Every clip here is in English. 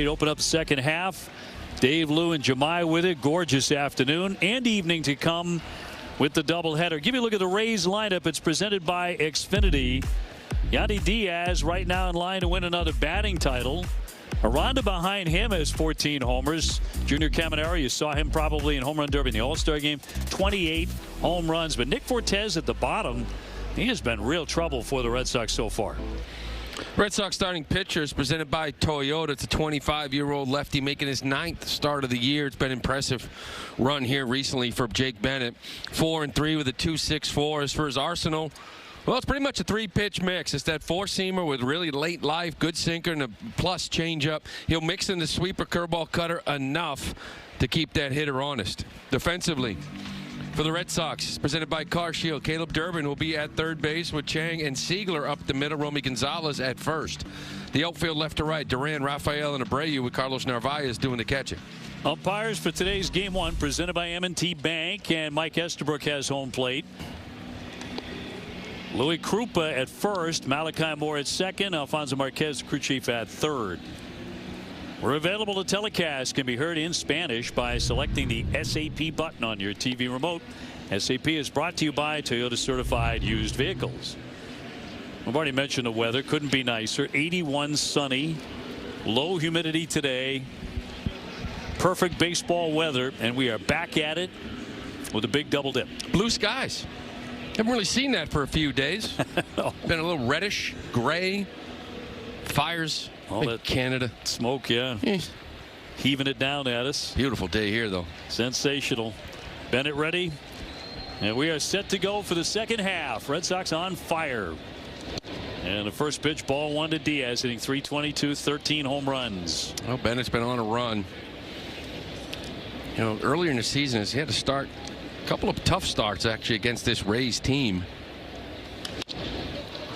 ready to open up the second half. Dave, Lou, and Jemai with it. Gorgeous afternoon and evening to come with the doubleheader. Give you a look at the Rays lineup. It's presented by Xfinity. Yandy Diaz right now in line to win another batting title. Aranda behind him has 14 homers. Junior Caminero, you saw him probably in home run derby in the All-Star game. 28 home runs. But Nick Fortes at the bottom, he has been real trouble for the Red Sox so far. Red Sox starting pitcher is presented by Toyota. It's a 25-year-old lefty making his 9th start of the year. It's been an impressive run here recently for Jake Bennett. 4-3 with a 2.64. As for his arsenal, well, it's pretty much a 3-pitch mix. It's that four-seamer with really late life, good sinker, and a plus changeup. He'll mix in the sweeper, curveball, cutter enough to keep that hitter honest. Defensively, for the Red Sox, presented by Car Shield, Caleb Durbin will be at third base with Chang and Siegler up the middle, Romy Gonzalez at first. The outfield left to right, Duran, Rafael, and Abreu with Carlos Narvaez doing the catching. Umpires for today's Game 1 presented by M&T Bank, and Mike Estabrook has home plate. Louis Krupa at first, Malachi Moore at second, Alfonso Marquez, crew chief, at third. We're available to telecast, can be heard in Spanish by selecting the SAP button on your TV remote. SAP is brought to you by Toyota Certified Used Vehicles. I've already mentioned the weather. Couldn't be nicer. 81 sunny, low humidity today. Perfect baseball weather, and we are back at it with a big double dip. Blue skies. Haven't really seen that for a few days. No. Been a little reddish, gray, fires. All that Canada smoke, yeah. Heaving it down at us. Beautiful day here, though. Sensational. Bennett ready. And we are set to go for the second half. Red Sox on fire. And the first pitch, ball 1 to Diaz, hitting .322, 13 home runs. Well, Bennett's been on a run. You know, earlier in the season, he had to start a couple of tough starts, actually, against this Rays team.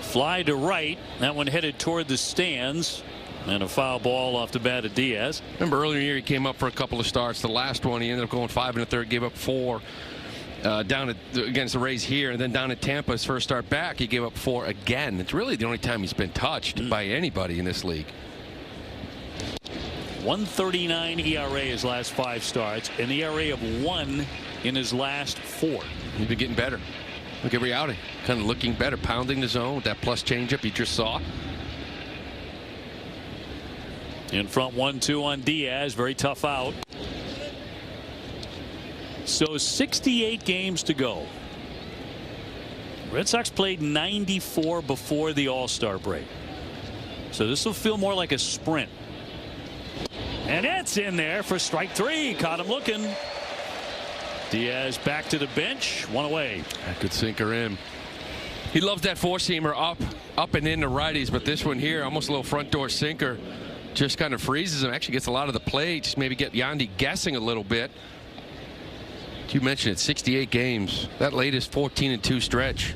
Fly to right. That one headed toward the stands. And a foul ball off the bat of Diaz. Remember earlier in the year he came up for a couple of starts. The last one he ended up going 5 1/3, gave up 4 down against the Rays here, and then down at Tampa his first start back he gave up 4 again. It's really the only time he's been touched by anybody in this league. 1.39 ERA his last 5 starts, an ERA of 1 in his last 4. He's been getting better. Look, every outing kind of looking better, pounding the zone with that plus changeup you just saw. In front 1-2 on Diaz. Very tough out. So 68 games to go. Red Sox played 94 before the All-Star break. So this will feel more like a sprint. And it's in there for strike 3. Caught him looking. Diaz back to the bench. 1 away. Good sinker in. He loves that four-seamer up and in the righties, but this one here, almost a little front door sinker. Just kind of freezes him. Actually gets a lot of the play. Just maybe get Yandy guessing a little bit. You mentioned it, 68 games. That latest 14-2 stretch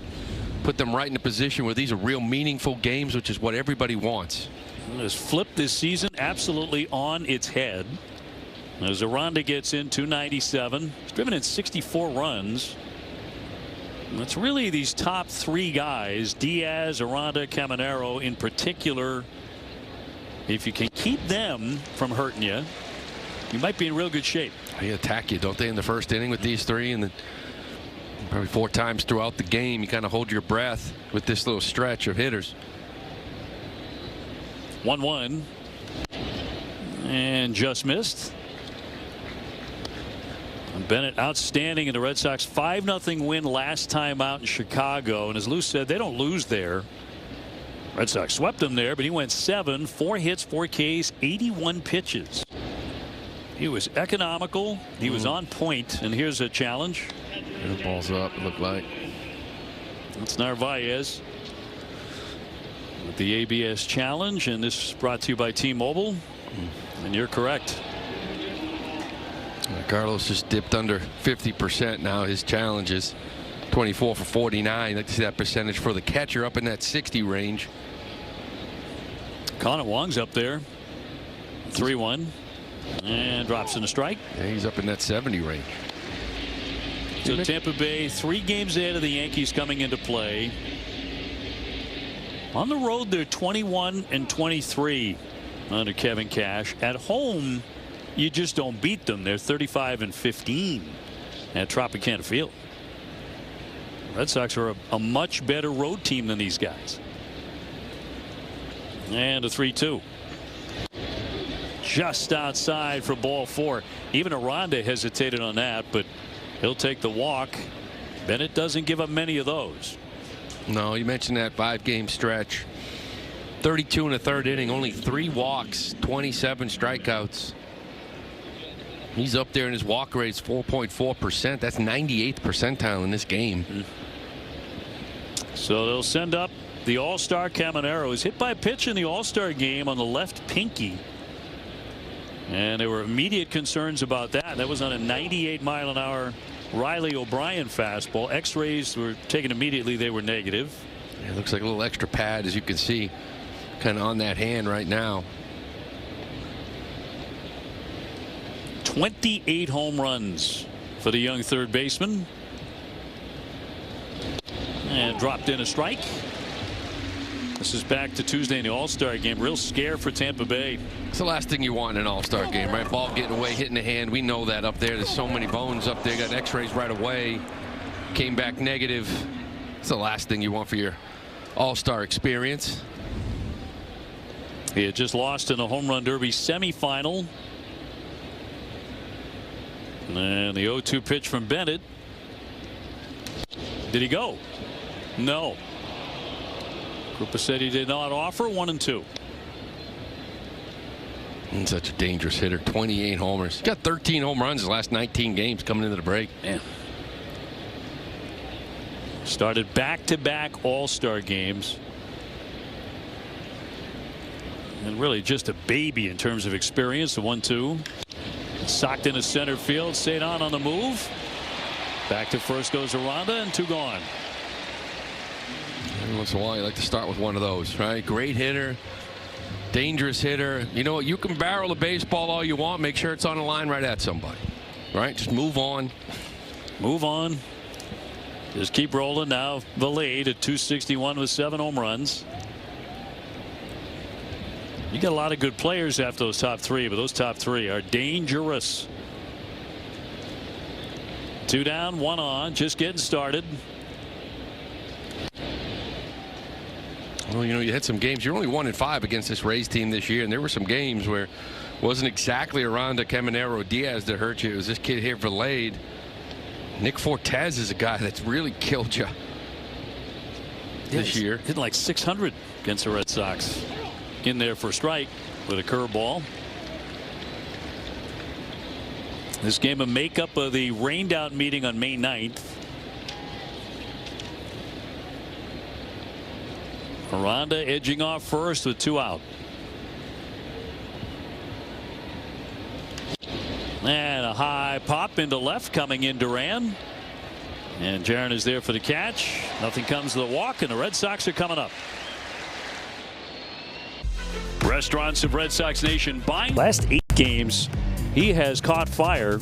put them right in a position where these are real meaningful games, which is what everybody wants. Has flipped this season absolutely on its head. As Aranda gets in 297, he's driven in 64 runs. It's really these top 3 guys, Diaz, Aranda, Caminero in particular. If you can keep them from hurting you, you might be in real good shape. They attack you, don't they, in the first inning with these 3, and then probably 4 times throughout the game you kind of hold your breath with this little stretch of hitters. 1-1 and just missed. And Bennett outstanding in the Red Sox 5-0 win last time out in Chicago, and as Lou said, they don't lose there. Red Sox swept him there, but he went 7, 4 hits, 4 Ks, 81 pitches. He was economical. He was on point. And here's a challenge. And the ball's up, it looked like. That's Narvaez with the ABS challenge, and this is brought to you by T-Mobile. And you're correct. Carlos just dipped under 50% now. His challenge is 24 for 49. Let's see that percentage for the catcher up in that 60 range. Connor Wong's up there. 3-1 and drops in a strike. Yeah, he's up in that 70 range. So Tampa Bay 3 games ahead of the Yankees coming into play. On the road they're 21 and 23. under Kevin Cash. At home, you just don't beat them. They're 35-15 at Tropicana Field. Red Sox are a much better road team than these guys. And a 3-2. Just outside for ball 4. Even Aranda hesitated on that, but he'll take the walk. Bennett doesn't give up many of those. No, you mentioned that 5-game stretch. 32 in the third inning, only 3 walks, 27 strikeouts. He's up there, and his walk rate is 4.4%. That's 98th percentile in this game. So they'll send up the All-Star Caminero. He was hit by a pitch in the All-Star game on the left pinky. And there were immediate concerns about that. That was on a 98-mile-an-hour Riley O'Brien fastball. X-rays were taken immediately. They were negative. It looks like a little extra pad, as you can see, kind of on that hand right now. 28 home runs for the young third baseman. And dropped in a strike. This is back to Tuesday in the All-Star game. Real scare for Tampa Bay. It's the last thing you want in an All-Star game, right? Ball getting away, hitting the hand. We know that up there. There's so many bones up there. Got X-rays right away. Came back negative. It's the last thing you want for your All-Star experience. He had just lost in the Home Run Derby semifinal. And the 0-2 pitch from Bennett. Did he go? No. Krupa said he did not offer. 1-2. And such a dangerous hitter. 28 homers. He's got 13 home runs in the last 19 games coming into the break. Man. Started back-to-back All-Star games. And really just a baby in terms of experience. The 1-2. Socked into center field. Cedon on the move. Back to first goes Aranda, and 2 gone. Every once in a while, you like to start with one of those, right? Great hitter, dangerous hitter. You know what? You can barrel a baseball all you want. Make sure it's on the line right at somebody, right? Just move on. Move on. Just keep rolling now. Valade at 261 with 7 home runs. You got a lot of good players after those top 3, but those top 3 are dangerous. 2 down, 1 on, just getting started. Well, you know, you had some games. You're only 1-5 against this Rays team this year, and there were some games where it wasn't exactly Aranda, Caminero, Diaz that hurt you. It was this kid here, Valade. Nick Fortes is a guy that's really killed you this year. Hitting like 600 against the Red Sox. In there for a strike with a curveball. This game a makeup of the rained out meeting on May 9th. Aranda edging off first with 2 out. And a high pop into left coming in Duran. And Jaron is there for the catch. Nothing comes to the walk, and the Red Sox are coming up. Restaurants of Red Sox Nation buying. Last 8 games, he has caught fire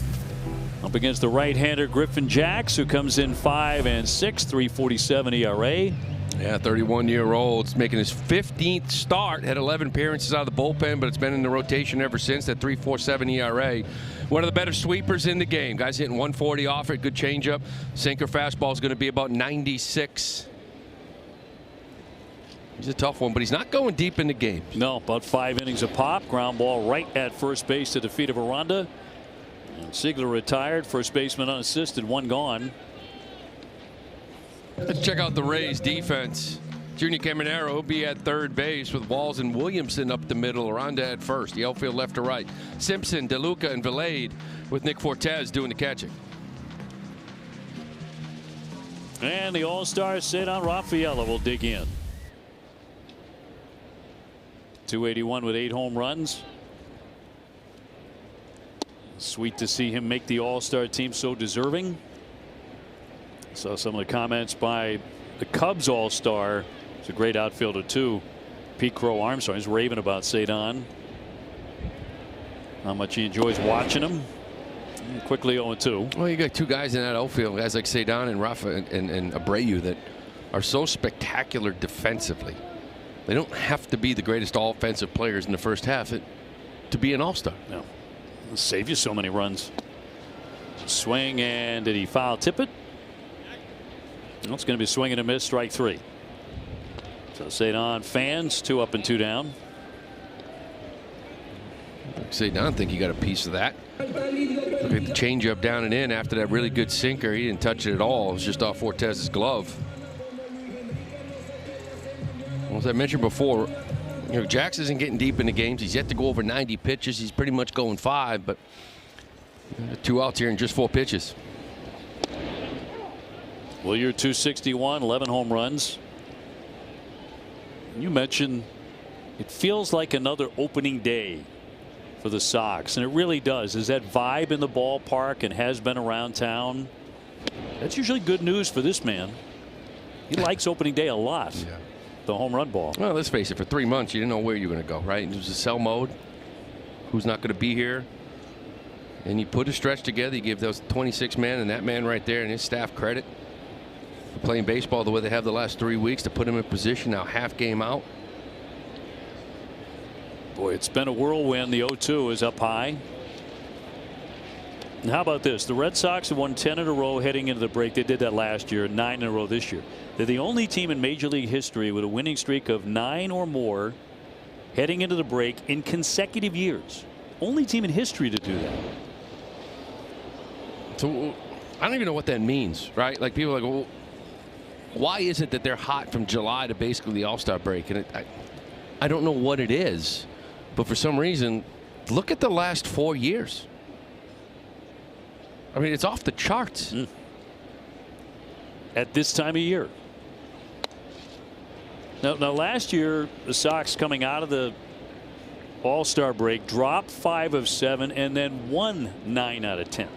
up against the right-hander Griffin Jacks, who comes in 5-6, 3.47 ERA. Yeah, 31-year-old, making his 15th start. Had 11 appearances out of the bullpen, but it's been in the rotation ever since. That 3.47 ERA. One of the better sweepers in the game. Guys hitting 140 off it. Good changeup. Sinker fastball is going to be about 96. He's a tough one, but he's not going deep in the game. No, about 5 innings of pop. Ground ball right at first base to the feet of Aranda. And Ziegler retired. First baseman unassisted. 1 gone. Let's check out the Rays defense. Junior Caminero will be at third base with Walls and Williamson up the middle. Aranda at first. The outfield left to right. Simpson, DeLuca, and Valade with Nick Fortes doing the catching. And the All-Star Cedon Rafaela will dig in. 281 with 8 home runs. Sweet to see him make the All-Star team, so deserving. Saw some of the comments by the Cubs All-Star. He's a great outfielder too. Pete Crow Armstrong is raving about Cedon. How much he enjoys watching him. And quickly 0-2. Well, you got 2 guys in that outfield, guys like Cedon and Rafa and Abreu, that are so spectacular defensively. They don't have to be the greatest offensive players in the first half to be an all-star. No. It'll save you so many runs. Swing, and did he foul tip it? Well, it's going to be swing and a miss, strike 3. So Cedon fans 2 up and 2 down. Cedon, I think he got a piece of that. Look at the changeup down and in after that really good sinker. He didn't touch it at all. It was just off Fortes's glove. Well, as I mentioned before, Jax isn't getting deep into games. He's yet to go over 90 pitches. He's pretty much going 5, but 2 outs here in just 4 pitches. Well, you're 261, 11 home runs. You mentioned it feels like another opening day for the Sox, and it really does. Is that vibe in the ballpark and has been around town? That's usually good news for this man. He likes opening day a lot. Yeah. The home run ball. Well, let's face it, for 3 months you didn't know where you were going to go, right? It was a sell mode. Who's not going to be here? And you put a stretch together. You give those 26 men and that man right there and his staff credit for playing baseball the way they have the last 3 weeks to put him in position now half game out. Boy, it's been a whirlwind. The 0-2 is up high. And how about this? The Red Sox have won 10 in a row heading into the break. They did that last year, 9 in a row this year. They're the only team in Major League history with a winning streak of 9 or more heading into the break in consecutive years. Only team in history to do that. So I don't even know what that means, right? Like people are like, well, why is it that they're hot from July to basically the All-Star break? And I don't know what it is, but for some reason, look at the last 4 years. I mean, it's off the charts. At this time of year. Now last year, the Sox coming out of the All-Star break dropped 5 of 7 and then won 9 out of 10.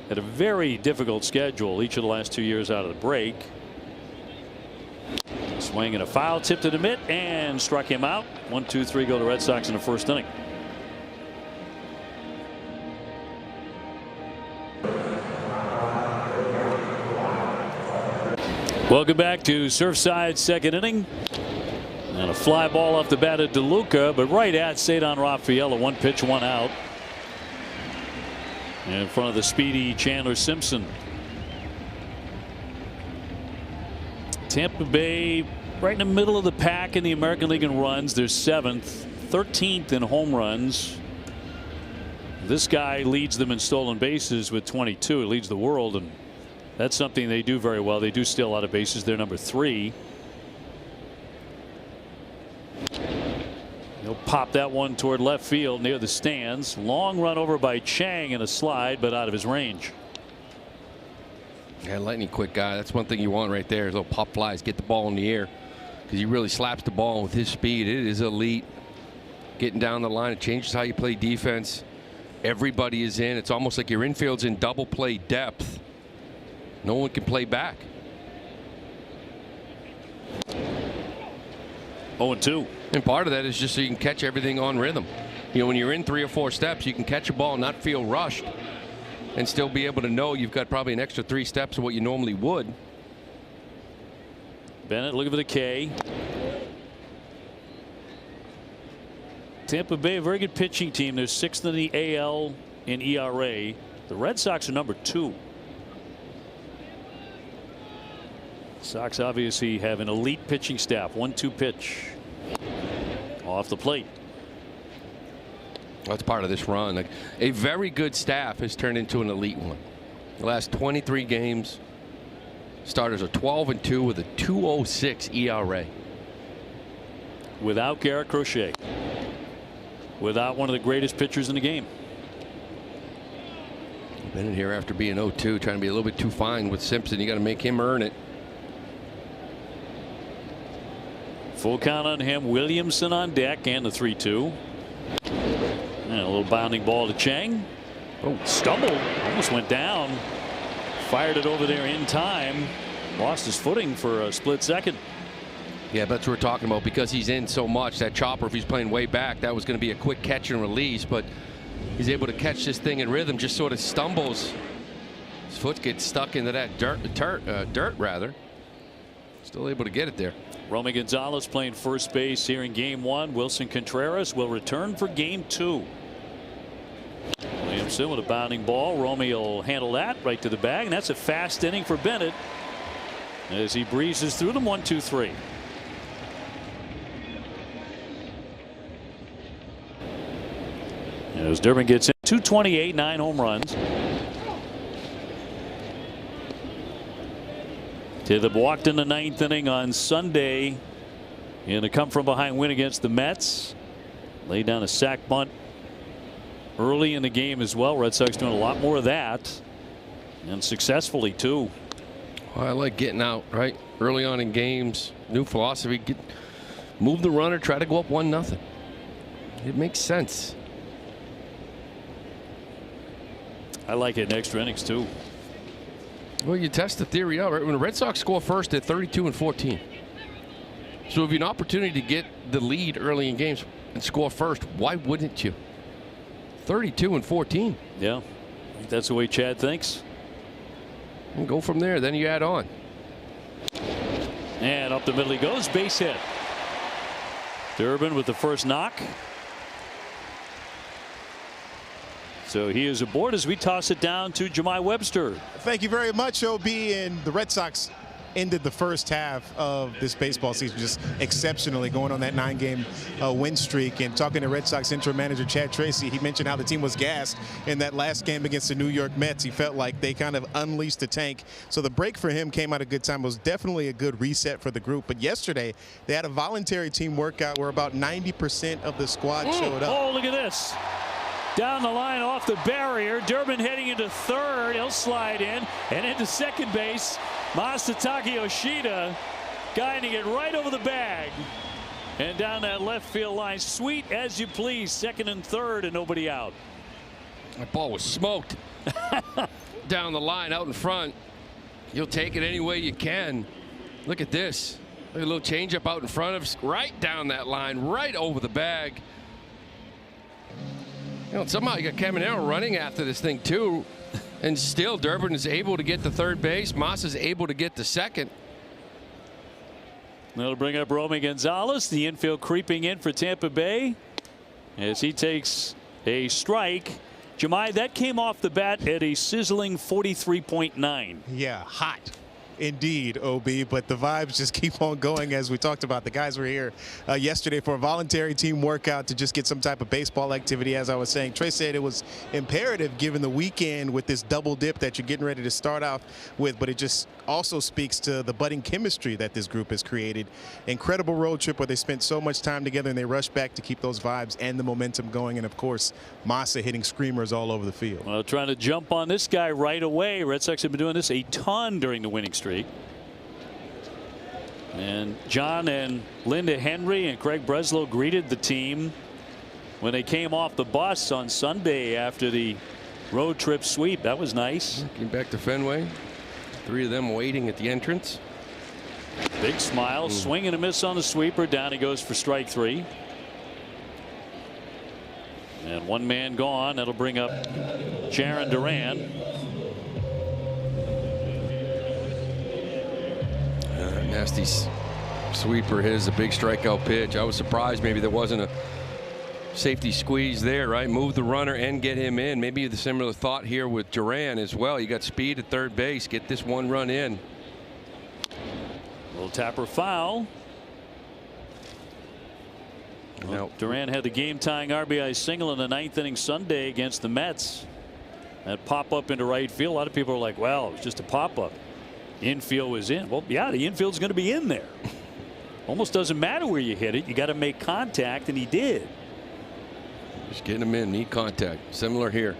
Had a very difficult schedule each of the last 2 years out of the break. Swing and a foul, tip to the mitt and struck him out. 1-2-3 go to Red Sox in the first inning. Welcome back to Surfside, second inning. And a fly ball off the bat of DeLuca, but right at Cedon Rafaela. 1 pitch, 1 out. And in front of the speedy Chandler Simpson. Tampa Bay right in the middle of the pack in the American League in runs. They're 7th, 13th in home runs. This guy leads them in stolen bases with 22. He leads the world, and that's something they do very well. They do steal a lot of bases. They're number 3. He'll pop that one toward left field near the stands. Long run over by Chang and a slide, but out of his range. Yeah, lightning quick guy. That's one thing you want right there. Is little pop flies, get the ball in the air, because he really slaps the ball with his speed. It is elite. Getting down the line, it changes how you play defense. Everybody is in. It's almost like your infield's in double play depth. No one can play back. 0-2. And part of that is just so you can catch everything on rhythm. You know, when you're in 3 or 4 steps, you can catch a ball and not feel rushed and still be able to know you've got probably an extra 3 steps of what you normally would. Bennett looking for the K. Tampa Bay, a very good pitching team. They're 6th in the AL in ERA. The Red Sox are number 2. Sox obviously have an elite pitching staff. 1-2 pitch off the plate. That's part of this run. Like, a very good staff has turned into an elite one. The last 23 games, starters are 12-2 with a 2.06 ERA. Without Garrett Crochet. Without one of the greatest pitchers in the game. Bennett here after being 0-2, trying to be a little bit too fine with Simpson. You got to make him earn it. Full count on him. Williamson on deck and the 3-2. And a little bounding ball to Chang. Oh, stumbled. Almost went down. Fired it over there in time. Lost his footing for a split second. Yeah, that's what we're talking about, because he's in so much. That chopper, if he's playing way back, that was going to be a quick catch and release, but he's able to catch this thing in rhythm, just sort of stumbles. His foot gets stuck into that dirt rather. Still able to get it there. Romy Gonzalez playing first base here in game 1. Wilson Contreras will return for game 2. Williamson with a bounding ball. Romy will handle that right to the bag, and that's a fast inning for Bennett as he breezes through them. 1, 2, 3. As Durbin gets in, 228, 9 home runs. Titheb walked in the 9th inning on Sunday in a come-from-behind win against the Mets. Laid down a sac bunt early in the game as well. Red Sox doing a lot more of that, and successfully too. Well, I like getting out right early on in games. New philosophy: move the runner, try to go up 1-0. It makes sense. I like it in extra innings too. Well, you test the theory out, right? When the Red Sox score first, they're 32-14. So if you have an opportunity to get the lead early in games and score first, why wouldn't you? 32-14. Yeah, I think that's the way Chad thinks. And go from there. Then you add on. And up the middle he goes. Base hit. Durbin with the first knock. So he is aboard as we toss it down to Jemai Webster. Thank you very much, OB. And the Red Sox ended the first half of this baseball season just exceptionally, going on that 9-game win streak. And talking to Red Sox interim manager Chad Tracy, he mentioned how the team was gassed in that last game against the New York Mets. He felt like they kind of unleashed the tank. So the break for him came at a good time. It was definitely a good reset for the group. But yesterday they had a voluntary team workout where about 90% of the squad showed up. Oh, look at this. Down the line off the barrier. Durbin heading into third. He'll slide in and into second base. Masataka Yoshida guiding it right over the bag and down that left field line. Sweet as you please. Second and third and nobody out. That ball was smoked. Down the line out in front. You'll take it any way you can. Look at this. Look at a little changeup out in front of us. Right down that line. Right over the bag. You know, somehow you got Caminero running after this thing too, and still Durbin is able to get to third base. Moss is able to get to second. That'll bring up Romy Gonzalez. The infield creeping in for Tampa Bay as he takes a strike. Jemai, that came off the bat at a sizzling 43.9. Yeah, hot. Indeed, OB, but the vibes just keep on going. As we talked about, the guys were here yesterday for a voluntary team workout to just get some type of baseball activity. As I was saying, Trey said it was imperative given the weekend with this double dip that you're getting ready to start off with, but it just also speaks to the budding chemistry that this group has created. Incredible road trip where they spent so much time together and they rushed back to keep those vibes and the momentum going, and of course Massa hitting screamers all over the field. Well, trying to jump on this guy right away. Red Sox have been doing this a ton during the winning streak. And John and Linda Henry and Craig Breslow greeted the team when they came off the bus on Sunday after the road trip sweep. That was nice. Came back to Fenway. 3 of them waiting at the entrance. Big smile. Swing and a miss on the sweeper. Down he goes for strike 3. And 1 man gone. That'll bring up Jarren Duran. Nasty sweeper. His a big strikeout pitch. I was surprised maybe there wasn't a safety squeeze there, right? Move the runner and get him in. Maybe the similar thought here with Duran as well. You got speed at third base. Get this 1 run in. Little tapper foul. Well, Duran had the game-tying RBI single in the 9th inning Sunday against the Mets. That pop-up into right field. A lot of people are like, well, it was just a pop-up. Infield was in. Well, yeah, the infield's going to be in there. Almost doesn't matter where you hit it. You got to make contact, and he did. Just getting him in. Need contact. Similar here.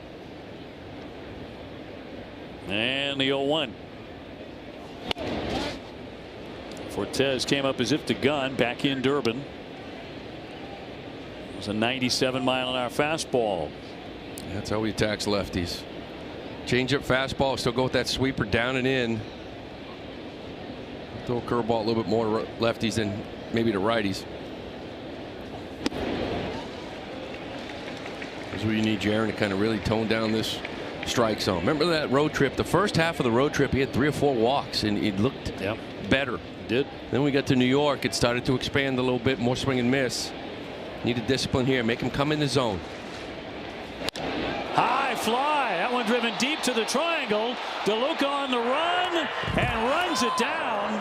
And the 0-1. Fortes came up as if to gun. Back in Durbin. It was a 97-mile-an-hour fastball. That's how he attacks lefties. Change up fastball. Still go with that sweeper down and in. Throw a curveball a little bit more to lefties than maybe to righties. That's where you need Jarren to kind of really tone down this strike zone. Remember that road trip? The first half of the road trip, he had 3 or 4 walks, and he looked better Did. Then we got to New York. It started to expand a little bit, more swing and miss. Needed discipline here. Make him come in the zone. High fly. That one driven deep to the triangle. DeLuca on the run and runs it down.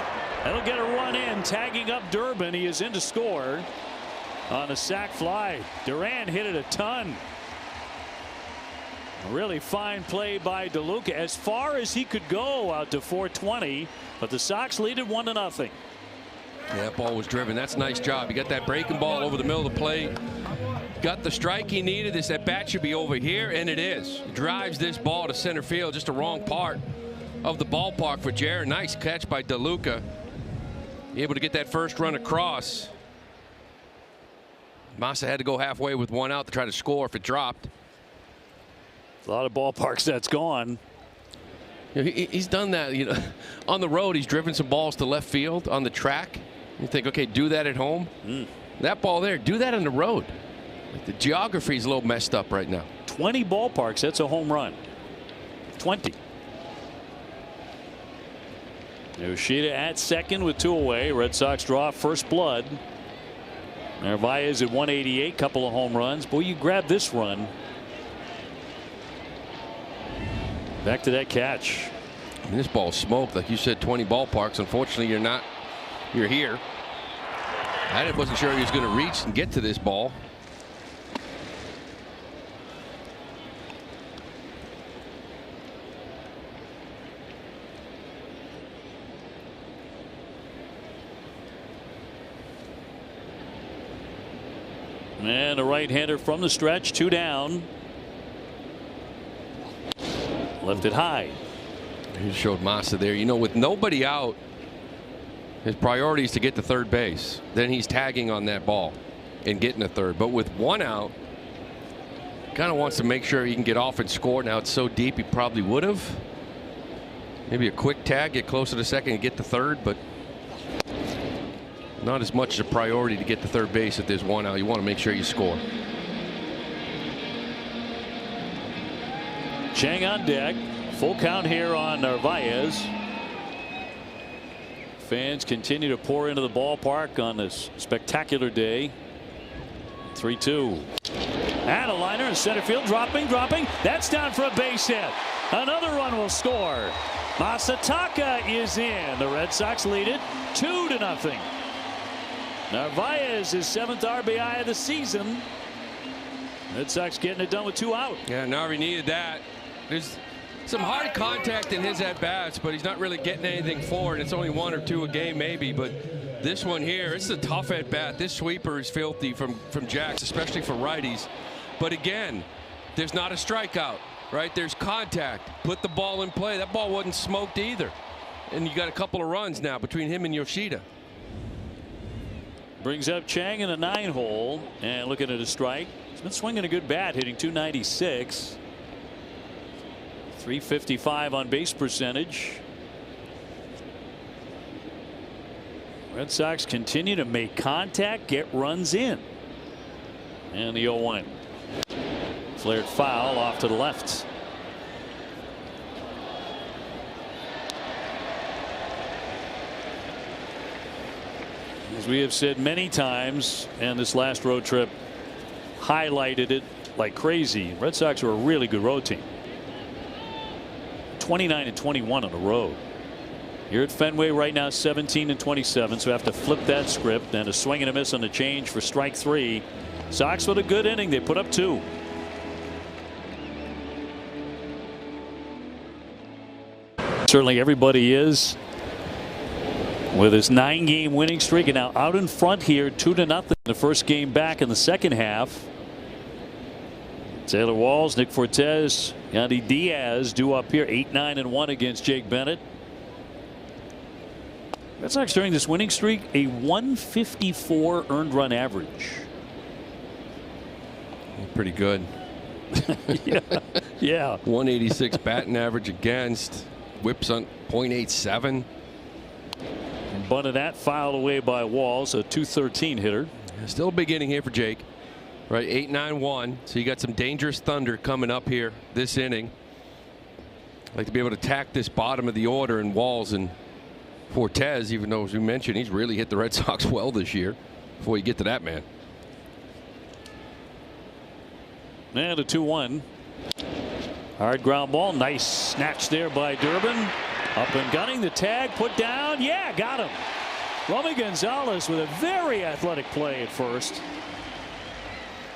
That'll get a run in, tagging up Durbin. He is in to score on a sac fly. Duran hit it a ton. A really fine play by DeLuca, as far as he could go out to 420, but the Sox lead it 1-0. Yeah, that ball was driven. That's a nice job. He got that breaking ball over the middle of the plate. Got the strike he needed. This at bat should be over here, and it is. Drives this ball to center field, just a wrong part of the ballpark for Jared. Nice catch by DeLuca. Able to get that first run across. Massa had to go halfway with one out to try to score if it dropped. A lot of ballparks that's gone. He's done that, on the road. He's driven some balls to left field on the track. You think, okay, do that at home. That ball there, do that on the road. The geography is a little messed up right now. 20 ballparks, that's a home run. 20. Yoshida at second with 2 away. Red Sox draw first blood. Narvaez at 188, couple of home runs. Boy, you grab this run. Back to that catch. I mean, this ball smoked, like you said, 20 ballparks. Unfortunately, you're not. You're here. I wasn't sure he was going to reach and get to this ball. And a right-hander from the stretch, 2 down. Left it high. He showed Massa there. With nobody out, his priority is to get to third base. Then he's tagging on that ball and getting a third. But with one out, kind of wants to make sure he can get off and score. Now it's so deep, he probably would have. Maybe a quick tag, get closer to second and get to third, but not as much as a priority to get to third base if there's one out. You want to make sure you score. Chang on deck. Full count here on Narvaez. Fans continue to pour into the ballpark on this spectacular day. 3-2. And a liner in center field, dropping. That's down for a base hit. Another run will score. Masataka is in. The Red Sox lead it 2-0. Narvaez is 7th RBI of the season. Red Sox getting it done with 2 out. Yeah, Narvi needed that. There's some hard contact in his at-bats, but he's not really getting anything for it. It's only 1 or 2 a game maybe, but this one here, it's a tough at-bat. This sweeper is filthy from Jax, especially for righties. But again, there's not a strikeout, right? There's contact. Put the ball in play. That ball wasn't smoked either. And you got a couple of runs now between him and Yoshida. Brings up Chang in a 9-hole, and looking at a strike. He's been swinging a good bat, hitting .296. .355 on base percentage. Red Sox continue to make contact, get runs in. And the 0-1. Flared foul off to the left. As we have said many times, and this last road trip highlighted it like crazy, Red Sox are a really good road team. 29-21 on the road. Here at Fenway right now, 17-27, so have to flip that script. And a swing and a miss on the change for strike 3. Sox with a good inning. They put up 2. Certainly everybody is, with his 9-game winning streak, and now out in front here 2-0. The first game back in the second half. Taylor Walls, Nick Fortes, Yandy Diaz due up here 8-9-1 against Jake Bennett. Red Sox during this winning streak a 154 earned run average. Pretty good. Yeah. 186 batting average against. Whips on .87. Bunted that fouled away by Walls, a .213 hitter. Still a big inning here for Jake. Right, 8-9-1. So you got some dangerous thunder coming up here this inning. Like to be able to attack this bottom of the order, and Walls and Fortes, even though, as we mentioned, he's really hit the Red Sox well this year. Before you get to that man. And a 2-1. Hard ground ball. Nice snatch there by Durbin. Up and gunning. The tag put down. Yeah, got him. Romy Gonzalez with a very athletic play at first.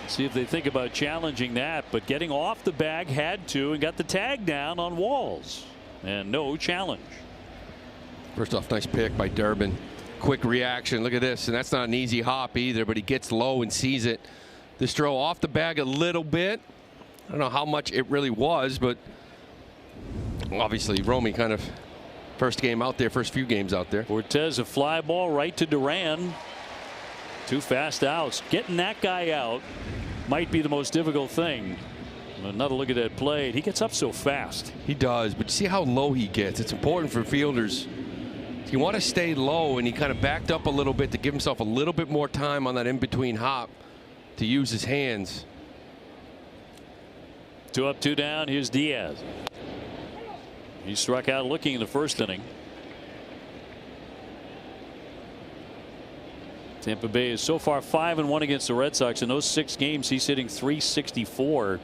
See if they think about challenging that, but getting off the bag had to and got the tag down on Walls. And no challenge. First off, nice pick by Durbin. Quick reaction. Look at this. And that's not an easy hop either, but he gets low and sees it. This throw off the bag a little bit. I don't know how much it really was, but obviously Romy kind of first game out there, first few games out there. Fortes a fly ball right to Duran. 2 fast outs. Getting that guy out might be the most difficult thing. Another look at that play. He gets up so fast. He does, but see how low he gets. It's important for fielders. You want to stay low, and he kind of backed up a little bit to give himself a little bit more time on that in-between hop to use his hands. 2 up, 2 down. Here's Diaz. He struck out looking in the first inning. Tampa Bay is so far 5-1 against the Red Sox. In those 6 games, he's hitting .364.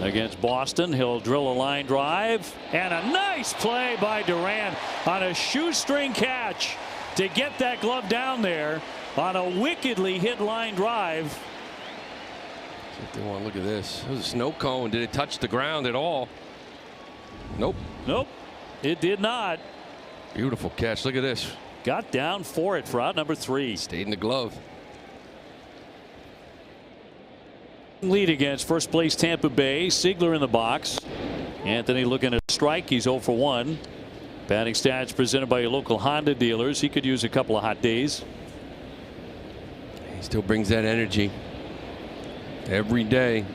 Against Boston, he'll drill a line drive, and a nice play by Duran on a shoestring catch to get that glove down there on a wickedly hit line drive. If they want to look at this, it was a snow cone. Did it touch the ground at all? Nope. Nope, it did not. Beautiful catch. Look at this. Got down for it for out number 3. Stayed in the glove. Lead against first place Tampa Bay. Siegler in the box. Anthony looking at a strike. He's 0 for 1. Batting stats presented by your local Honda dealers. He could use a couple of hot days. He still brings that energy every day.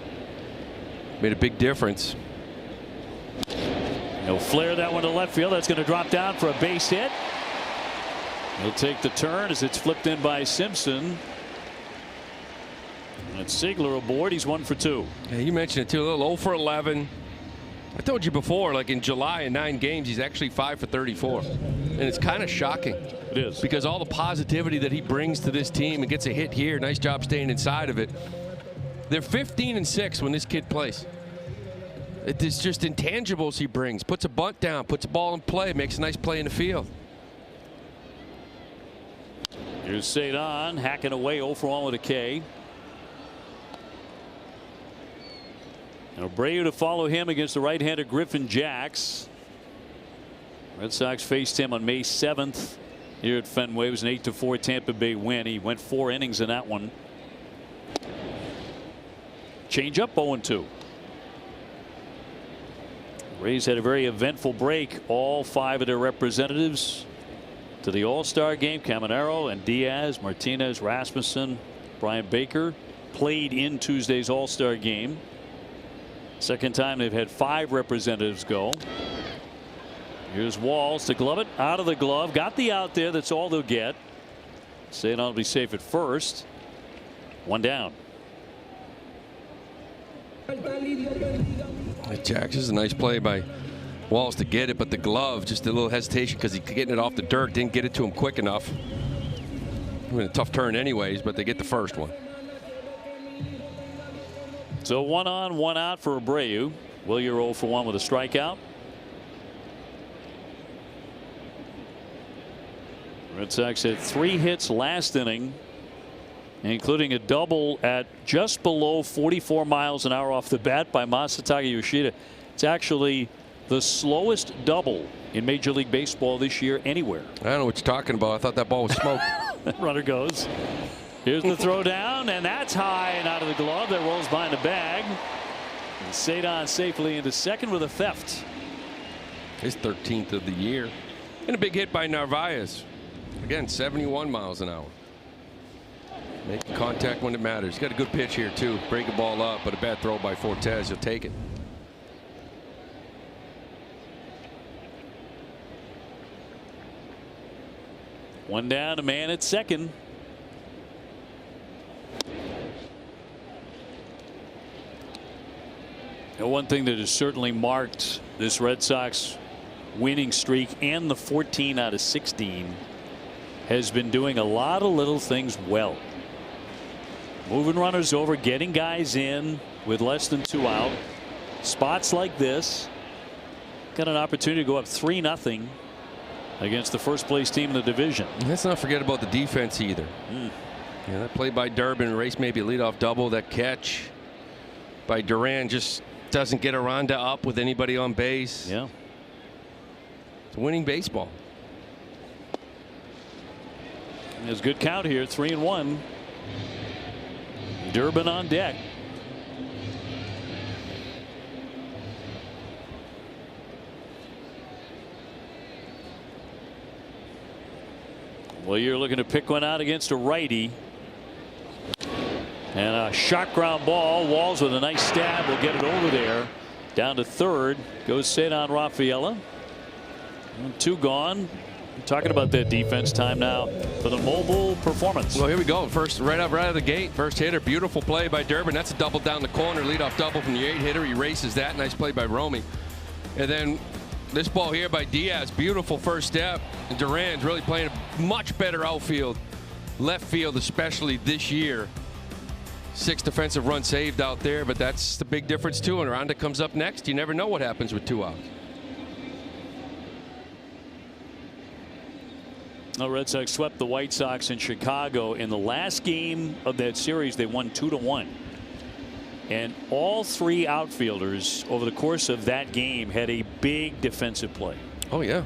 Made a big difference. He'll flare that one to left field. That's going to drop down for a base hit. He'll take the turn as it's flipped in by Simpson. And Siegler aboard. He's 1 for 2. Yeah, you mentioned it too. A little 0 for 11. I told you before, like in July in 9 games, he's actually 5 for 34. And it's kind of shocking. It is. Because all the positivity that he brings to this team and gets a hit here. Nice job staying inside of it. They're 15-6 when this kid plays. It's just intangibles he brings. Puts a bunt down, puts a ball in play, makes a nice play in the field. Here's Cedon hacking away 0 for 1 with a K. And Abreu to follow him against the right-hander Griffin Jacks. Red Sox faced him on May 7th here at Fenway. It was an 8-4 Tampa Bay win. He went 4 innings in that one. Change up 0-2. Rays had a very eventful break. All 5 of their representatives to the All-Star game. Caminero and Diaz, Martinez, Rasmussen, Brian Baker played in Tuesday's All-Star game. Second time they've had 5 representatives go. Here's Walls to glove it out of the glove. Got the out there. That's all they'll get. Cedon will be safe at first. 1 down. Jacks is a nice play by Walls to get it, but the glove, just a little hesitation because he's getting it off the dirt. Didn't get it to him quick enough. I mean, a tough turn anyways, but they get the first one. So 1 on, 1 out for Abreu. Wilyer 0 for 1 with a strikeout. Red Sox had 3 hits last inning, including a double at just below 44 miles an hour off the bat by Masataka Yoshida. It's actually the slowest double in Major League Baseball this year anywhere. I don't know what you're talking about. I thought that ball was smoked. Runner goes. Here's the throw down, and that's high and out of the glove. That rolls behind the bag. And Cedon safely into second with a theft. His 13th of the year. And a big hit by Narvaez. Again, 71 miles an hour. Making contact when it matters. Got a good pitch here too. Break the ball up, but a bad throw by Fortes. He'll take it. One down, a man at second. And one thing that has certainly marked this Red Sox winning streak and the 14 out of 16, has been doing a lot of little things well. Moving runners over, getting guys in with less than 2 out. Spots like this. Got an opportunity to go up 3-0 against the first place team in the division. Let's not forget about the defense either. Yeah, that play by Durbin, race maybe a leadoff double. That catch by Duran just doesn't get Aranda up with anybody on base. Yeah. It's winning baseball. There's a good count here, 3-1. Durbin on deck. Well, you're looking to pick one out against a righty. And a shot ground ball. Walls with a nice stab will get it over there. Down to third goes Cedar Rafaela. 2 gone. We're talking about that defense. Time now for the mobile performance. Well, here we go. First, right out of the gate. First hitter. Beautiful play by Durbin. That's a double down the corner. Leadoff double from the 8-hitter. He races that. Nice play by Romy. And then this ball here by Diaz. Beautiful first step. And Duran's really playing a much better outfield. Left field, especially this year. 6 defensive runs saved out there, but that's the big difference too. And Aranda comes up next. You never know what happens with 2 outs. The Red Sox swept the White Sox in Chicago. In the last game of that series, they won 2-1. And all 3 outfielders over the course of that game had a big defensive play. Oh, yeah.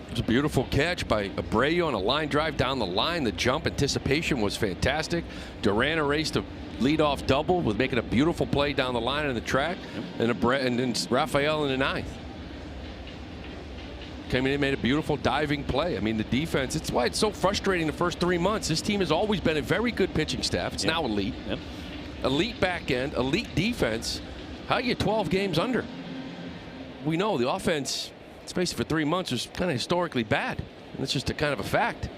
It was a beautiful catch by Abreu on a line drive down the line. The jump anticipation was fantastic. Duran erased a leadoff double with making a beautiful play down the line in the track. And then Rafael in the 9th. Came in and made a beautiful diving play. I mean, the defense, it's why it's so frustrating the first 3 months. This team has always been a very good pitching staff. It's now elite. Elite back end, elite defense. How are you 12 games under? We know the offense, let's face it, for 3 months was kind of historically bad. And that's just a kind of a fact.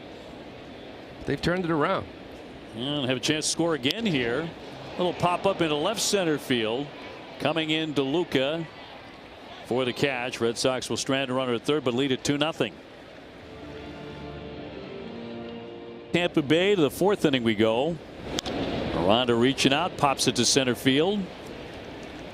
They've turned it around. And have a chance to score again here. Little pop up into left center field. Coming in DeLuca for the catch. Red Sox will strand a runner at third, but lead it 2-0. Tampa Bay to the 4th inning we go. Aranda reaching out, pops it to center field.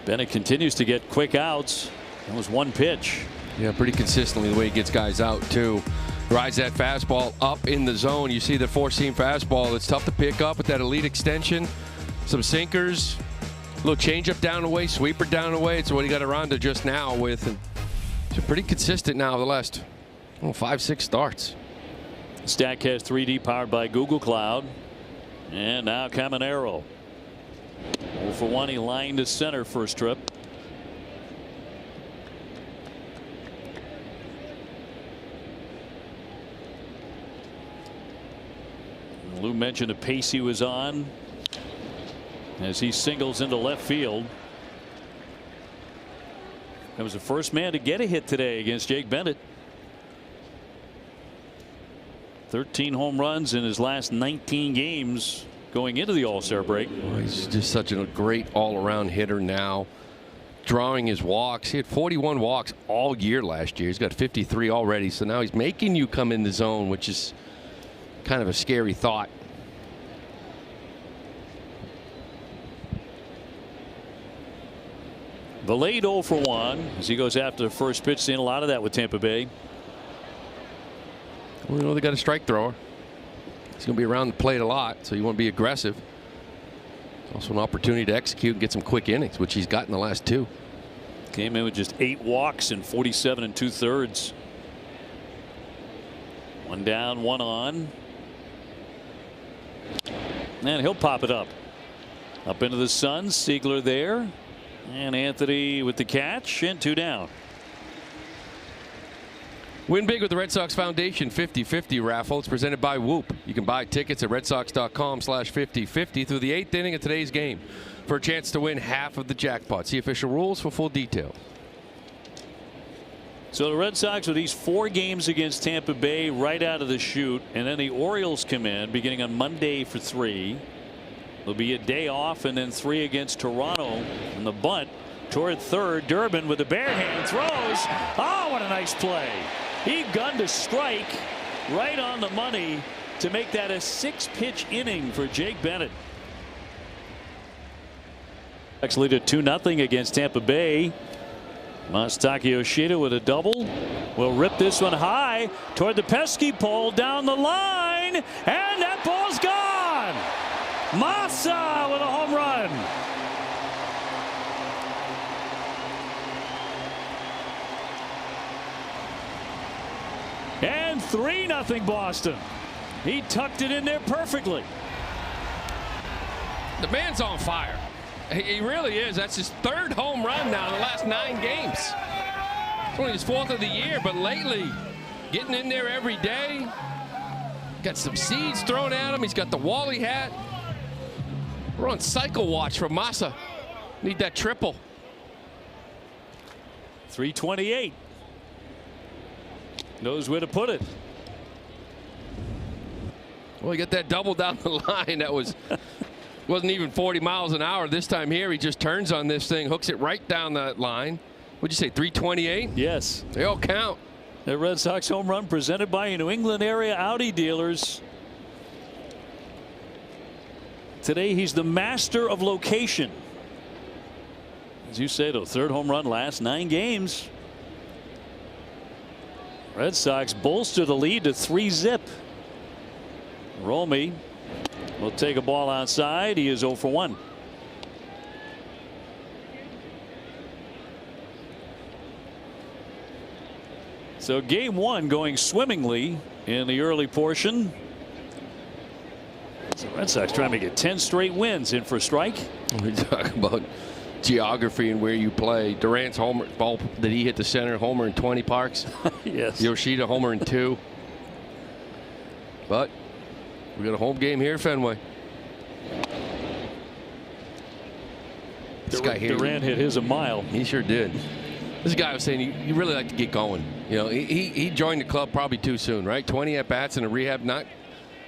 Bennett continues to get quick outs. That was 1 pitch. Yeah, pretty consistently the way he gets guys out too. Rides that fastball up in the zone. You see the 4-seam fastball. It's tough to pick up with that elite extension. Some sinkers. A little changeup down the way, sweeper down the way. It's what he got Aranda just now with. And it's pretty consistent now the last 5-6 starts. Statcast 3D powered by Google Cloud. And now Caminero. 0 for 1. He lined to center first trip. Lou mentioned the pace he was on as he singles into left field. That was the first man to get a hit today against Jake Bennett. 13 home runs in his last 19 games going into the All-Star break. Oh, he's just such a great all-around hitter now. Drawing his walks. He had 41 walks all year last year. He's got 53 already. So now he's making you come in the zone, which is kind of a scary thought. The late 0 for 1 as he goes after the first pitch. Seeing a lot of that with Tampa Bay. Well, you know they got a strike thrower. He's going to be around the plate a lot, so you want to be aggressive. Also an opportunity to execute and get some quick innings, which he's got in the last 2. Came in with just 8 walks in 47 2/3. 1 down, 1 on. And he'll pop it up. Up into the sun. Siegler there. And Anthony with the catch, and 2 down. Win big with the Red Sox Foundation 50-50 raffle. It's presented by Whoop. You can buy tickets at redsox.com/50-50 through the 8th inning of today's game for a chance to win half of the jackpot. See official rules for full details. So the Red Sox with these 4 games against Tampa Bay right out of the chute, and then the Orioles come in beginning on Monday for 3. There'll be a day off and then 3 against Toronto, and the bunt toward third. Durbin with the bare hand throws. Oh, what a nice play. He gunned a strike right on the money to make that a 6-pitch inning for Jake Bennett. Sox lead at 2-0 against Tampa Bay. Masataka Yoshida with a double. Will rip this one high toward the pesky pole down the line, and that ball's gone. Masa with a home run. And 3-0 Boston. He tucked it in there perfectly. The man's on fire. He really is. That's his 3rd home run now in the last 9 games. It's only his 4th of the year, but lately getting in there every day. Got some seeds thrown at him. He's got the Wally hat. We're on cycle watch for Masa. Need that triple. 328. Knows where to put it. Well, he got that double down the line. That wasn't even 40 miles an hour. This time here, he just turns on this thing, hooks it right down that line. What'd you say, 328? Yes. They all count. The Red Sox home run presented by New England area Audi dealers. Today, he's the master of location. As you say, the 3rd home run last 9 games. Red Sox bolster the lead to 3-zip. Romy will take a ball outside. He is 0 for 1. So game 1 going swimmingly in the early portion. So Red Sox trying to get 10 straight wins in for a strike. We talk about geography and where you play. Durant's homer ball that he hit the center, homer in 20 parks. Yes. Yoshida homer in 2. But we got a home game here at Fenway. This guy here, Durant hit his a mile. He sure did. This guy was saying he really like to get going. You know, he joined the club probably too soon, right? 20 at bats in a rehab, not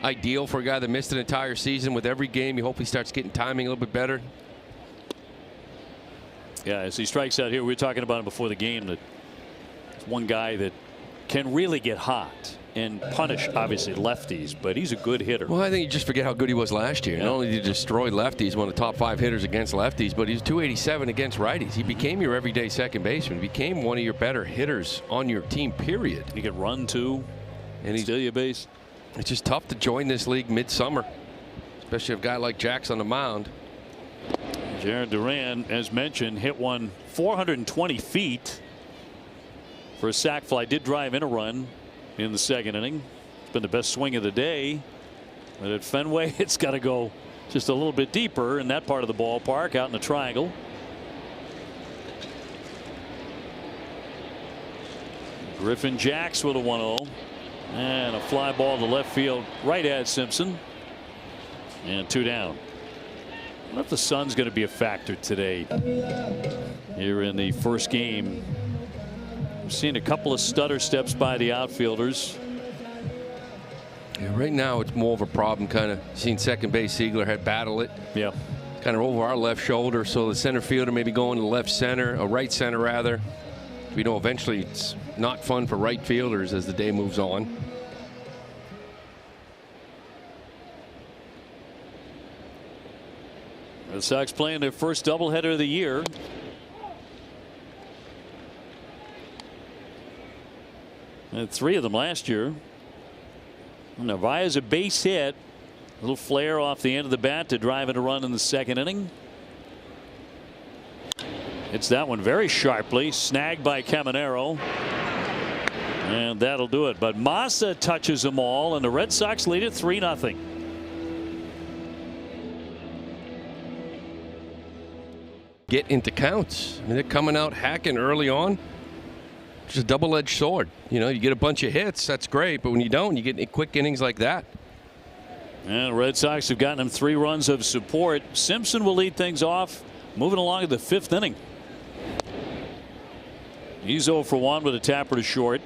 ideal for a guy that missed an entire season. With every game, you hope he starts getting timing a little bit better. Yeah, as he strikes out here, we were talking about him before the game, that it's one guy that can really get hot and punish, obviously, lefties, but he's a good hitter. Well, I think you just forget how good he was last year. Yeah. Not only did he destroy lefties, one of the top 5 hitters against lefties, but he's 287 against righties. He became your everyday second baseman. He became one of your better hitters on your team, period. He could run, too, and steal your base. It's just tough to join this league midsummer, especially a guy like Jack's on the mound. Jared Duran, as mentioned, hit one 420 feet for a sac fly. Did drive in a run in the 2nd inning. It's been the best swing of the day. But at Fenway, it's got to go just a little bit deeper in that part of the ballpark, out in the triangle. Griffin Jacks with a 1-0. And a fly ball to left field right at Simpson. And 2 down. I wonder if the sun's going to be a factor today here in the first game. We've seen a couple of stutter steps by the outfielders. Yeah, right now it's more of a problem. Kind of seen second base Siegler had battle it. Yeah. Kind of over our left shoulder, so the center fielder maybe going to left center, or right center rather. We know eventually it's not fun for right fielders as the day moves on. The Sox playing their first doubleheader of the year. And 3 of them last year. Narvaez's a base hit. A little flare off the end of the bat to drive in a run in the 2nd inning. It's that one very sharply. Snagged by Caminero. And that'll do it. But Masa touches them all, and the Red Sox lead it 3-0. Get into counts. I mean, they're coming out hacking early on. It's a double-edged sword. You know, you get a bunch of hits, that's great, but when you don't, you get quick innings like that. And the Red Sox have gotten him 3 runs of support. Simpson will lead things off, moving along to the 5th inning. He's 0 for 1 with a tapper to short.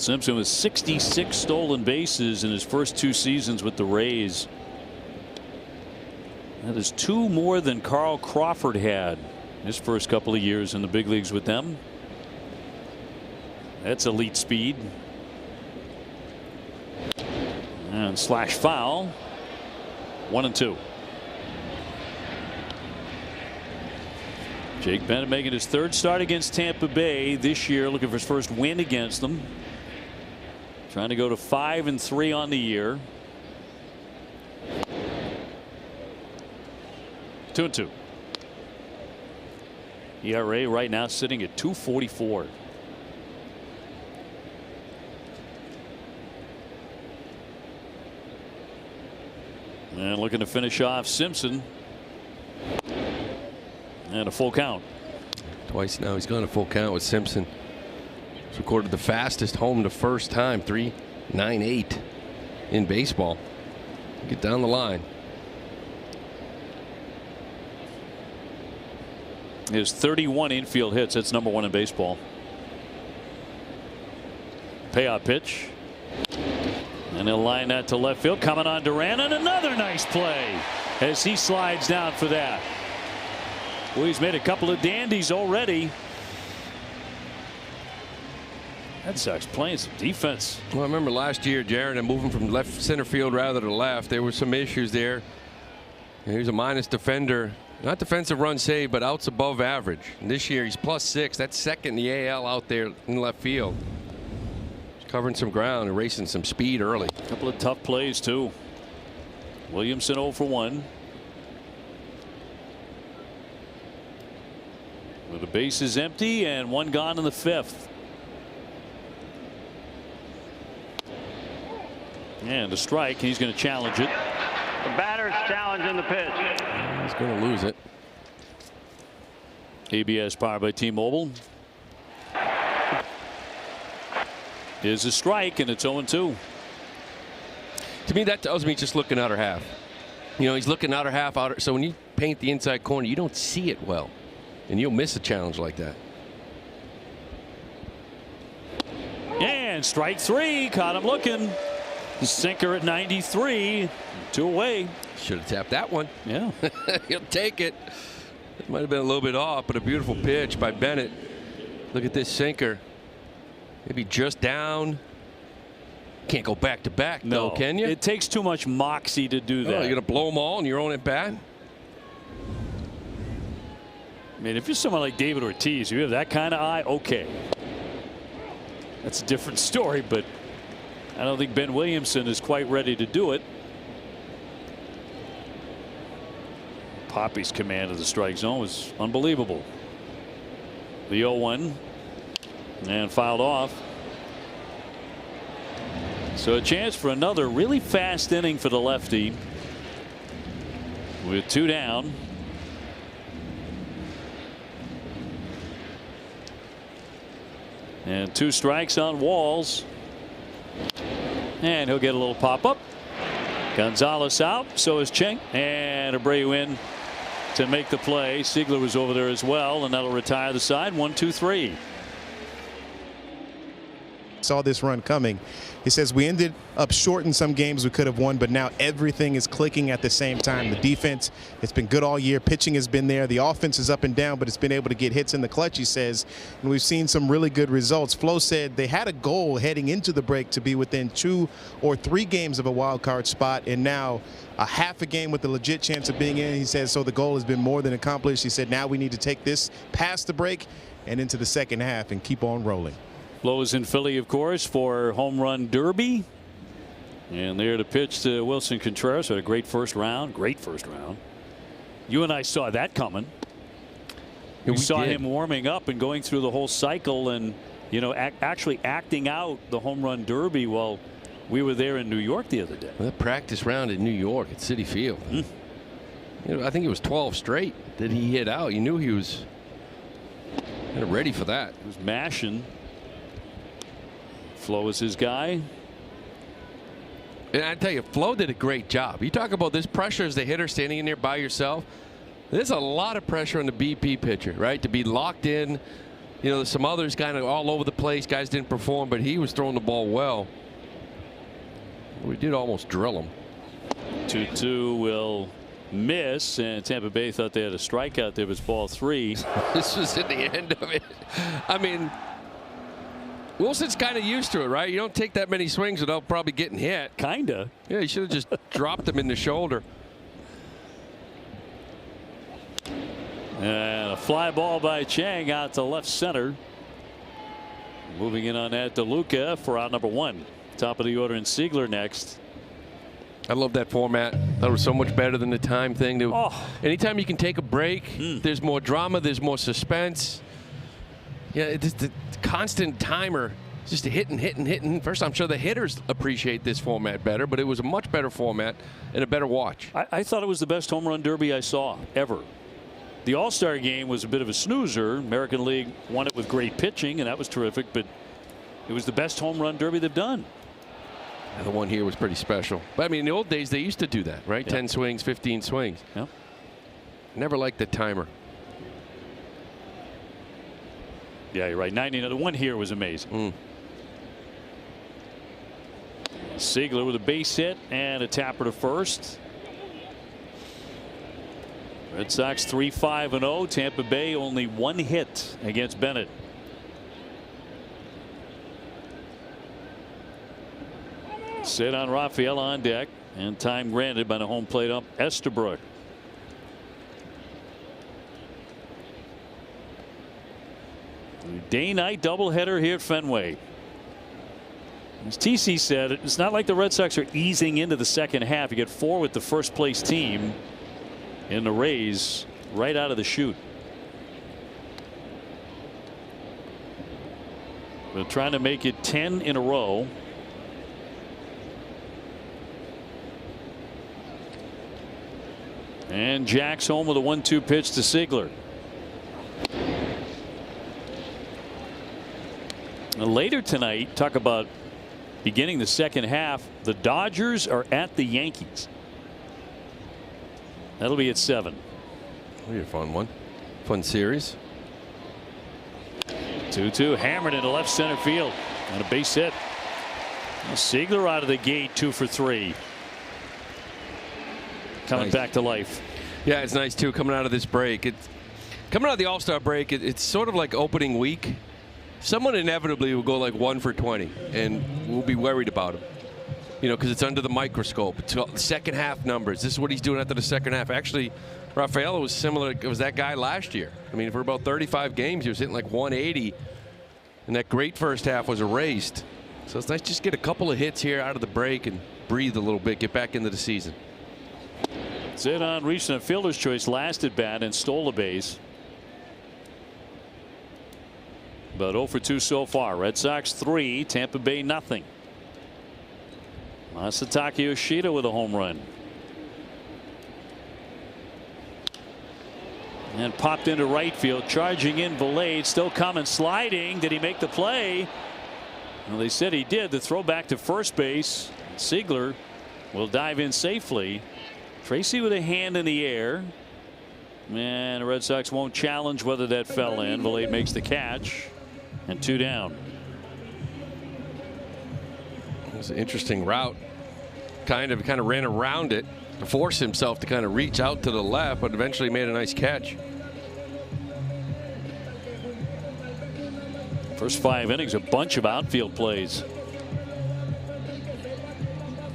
Simpson with 66 stolen bases in his first 2 seasons with the Rays. That is 2 more than Carl Crawford had his first couple of years in the big leagues with them. That's elite speed. And slash foul. 1-2. Jake Bennett making his 3rd start against Tampa Bay this year, looking for his first win against them. Trying to go to 5-3 on the year. 2-2. ERA right now sitting at 2.44. And looking to finish off Simpson. And a full count. Twice now he's gone a full count with Simpson. He's recorded the fastest home to first time, 3.98 in baseball. Get down the line. His 31 infield hits. That's number 1 in baseball. Payout pitch. And he'll line that to left field. Coming on Duran, and another nice play as he slides down for that. Well, he's made a couple of dandies already. Red Sox playing some defense. Well, I remember last year, Jared, and moving from left center field rather to left, there were some issues there. And he's a minus defender. Not defensive run save, but outs above average. And this year he's +6. That's 2nd in the AL out there in left field. He's covering some ground, erasing some speed early. A couple of tough plays too. Williamson 0 for 1. With the bases empty and 1 gone in the 5th. And a strike. He's going to challenge it. The batter's challenging the pitch. He's going to lose it. ABS powered by T-Mobile. Is a strike, and it's 0-2. To me, that tells me just looking outer half. You know, he's looking outer half, outer. So when you paint the inside corner, you don't see it well, and you'll miss a challenge like that. And strike 3. Caught him looking. Sinker at 93. 2 away. Should have tapped that one. Yeah. He'll take it. It might have been a little bit off, but a beautiful pitch by Bennett. Look at this sinker. Maybe just down. Can't go back to back, No, though, can you? It takes too much moxie to do that. You're going to blow them all and your own at bat? I mean, if you're someone like David Ortiz, you have that kind of eye, okay. That's a different story, but I don't think Ben Williamson is quite ready to do it. Poppy's command of the strike zone was unbelievable. The 0-1 and fouled off. So a chance for another really fast inning for the lefty with 2 down. And 2 strikes on Walls. And he'll get a little pop up. Gonzalez out. So is Chink. And Abreu in to make the play. Siegler was over there as well, and that'll retire the side. 1-2-3. Saw this run coming. He says we ended up short in some games we could have won, but now everything is clicking at the same time. The defense, it's been good all year. Pitching has been there. The offense is up and down, but it's been able to get hits in the clutch, he says, and we've seen some really good results. Flo said they had a goal heading into the break to be within 2 or 3 games of a wild card spot, and now a half a game with a legit chance of being in. He says so the goal has been more than accomplished. He said now we need to take this past the break and into the second half and keep on rolling. Flo is in Philly, of course, for home run derby. And there to pitch to Wilson Contreras. Had a great first round. Great first round. You and I saw that coming. Yeah, we saw did. him warming up and going through the whole cycle and, you know, actually acting out the home run derby while we were there in New York the other day. Well, that practice round in New York at Citi Field. You know, I think it was 12 straight that he hit out. You knew he was ready for that. He was mashing. Flo is his guy. And I tell you, Flo did a great job. You talk about this pressure as the hitter standing in there by yourself. There's a lot of pressure on the BP pitcher, right? To be locked in You know, some others kind of all over the place. Guys didn't perform, but he was throwing the ball well. We did almost drill him. 2-2 will miss, and Tampa Bay thought they had a strikeout there. It was ball 3. This was at the end of it. I mean, Wilson's kind of used to it, right? You don't take that many swings without probably getting hit. Kinda. Yeah, you should have just dropped him in the shoulder. And a fly ball by Chang out to left center. Moving in on that, DeLuca for out number 1. Top of the order, and Seigler next. I love that format. That was so much better than the time thing. Anytime you can take a break, there's more drama, there's more suspense. Yeah, it's the constant timer, just hitting. First, I'm sure the hitters appreciate this format better, but it was a much better format and a better watch. I thought it was the best home run derby I saw ever. The All-Star game was a bit of a snoozer. American League won it with great pitching, and that was terrific, but it was the best home run derby they've done. And the one here was pretty special. But I mean, in the old days, they used to do that, right? Yep. 10 swings, 15 swings. Yep. Never liked the timer. Yeah, you're right. 90. The one here was amazing. Seigler with a base hit and a tapper to first. Red Sox 3-5-0. Tampa Bay only 1 hit against Bennett. Sit on Rafael on deck, and time granted by the home plate ump Estabrook. Day-night doubleheader here at Fenway. As TC said, it's not like the Red Sox are easing into the second half. You get 4 with the first place team in the Rays right out of the chute. They're trying to make it 10 in a row. And Jack's home with a 1-2 pitch to Seigler. Now later tonight, talk about beginning the second half. The Dodgers are at the Yankees. That'll be at 7. That'll be a fun one. Fun series. 2-2 hammered into left center field and a base hit. Seigler out of the gate 2 for 3. Coming back to life. Yeah, it's nice too coming out of this break. Coming out of the All-Star break, it's sort of like opening week. Someone inevitably will go like 1 for 20, and we'll be worried about him. You know, because it's under the microscope. It's second half numbers. This is what he's doing after the second half. Actually, Rafaela was similar. It was that guy last year. I mean, for about 35 games, he was hitting like 180, and that great first half was erased. So it's nice to just get a couple of hits here out of the break and breathe a little bit, get back into the season. Zed on reached a fielder's choice last at bat and stole a base. But 0 for 2 so far. Red Sox 3, Tampa Bay nothing. Masataka Yoshida with a home run. And popped into right field, charging in Valade, still coming, sliding. Did he make the play? Well, they said he did. The throw back to first base. Seigler will dive in safely. Tracy with a hand in the air. And the Red Sox won't challenge whether that fell in. Valade makes the catch. And 2 down. It was an interesting route. Kind of ran around it to force himself to kind of reach out to the left, but eventually made a nice catch. First 5 innings, a bunch of outfield plays.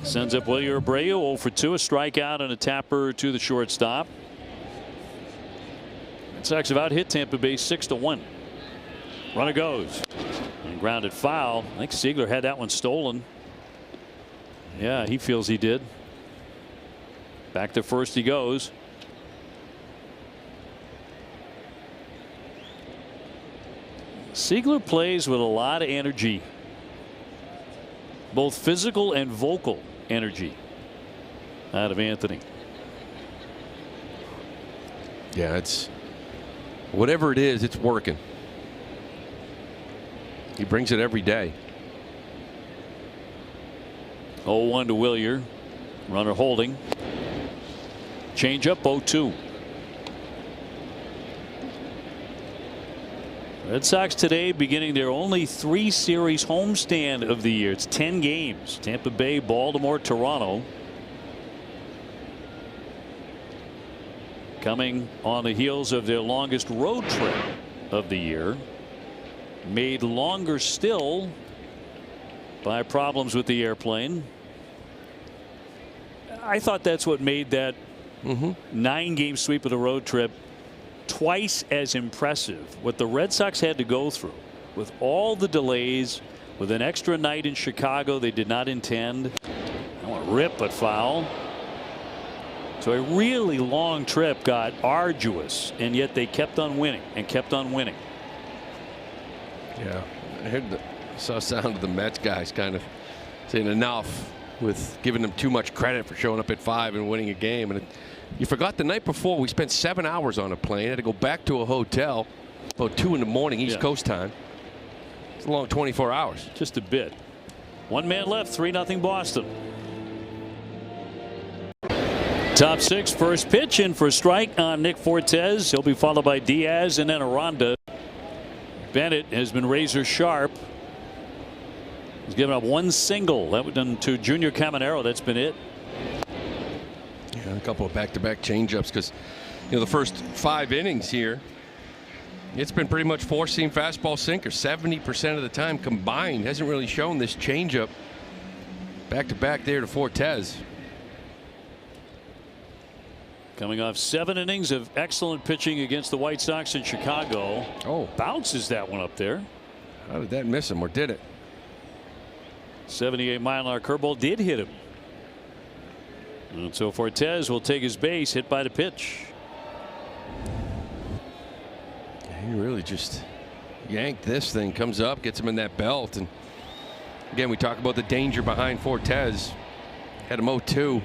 Sends up Wilyer Abreu, 0 for 2, a strikeout and a tapper to the shortstop. Red Sox have out hit Tampa Bay 6-1. Runner goes and grounded foul. I think Seigler had that one stolen. Yeah, he feels he did. Back to first he goes. Seigler plays with a lot of energy, both physical and vocal energy out of Anthony. Yeah, it's whatever it is, it's working. He brings it every day. 0-1 to Wilyer. Runner holding. Change up 0-2. Red Sox today beginning their only 3-series homestand of the year. It's 10 games. Tampa Bay, Baltimore, Toronto. Coming on the heels of their longest road trip of the year. Made longer still by problems with the airplane. I thought that's what made that 9-game sweep of the road trip twice as impressive. What the Red Sox had to go through with all the delays, with an extra night in Chicago they did not intend. I want to rip but foul. So a really long trip got arduous, and yet they kept on winning and kept on winning. Yeah, I saw sound of the Mets guys kind of saying enough with giving them too much credit for showing up at 5 and winning a game. And you forgot the night before we spent 7 hours on a plane, had to go back to a hotel about 2 in the morning East Coast time. It's a long 24 hours. Just a bit. One man left, 3-0 Boston. Top 6, first pitch in for a strike on Nick Fortes. He'll be followed by Diaz and then Aranda. Bennett has been razor sharp. He's given up 1 single. That was done to Junior Caminero. That's been it. Yeah, a couple of back-to-back changeups because, the first 5 innings here, it's been pretty much 4-seam fastball sinker 70% of the time combined. Hasn't really shown this changeup. Back-to-back there to Fortes. Coming off 7 innings of excellent pitching against the White Sox in Chicago. Oh, bounces that one up there. How did that miss him, or did it? 78-mile-an-hour curveball did hit him. And so Fortes will take his base, hit by the pitch. He really just yanked this thing, comes up, gets him in that belt. And again, we talk about the danger behind Fortes. Had him 0-2.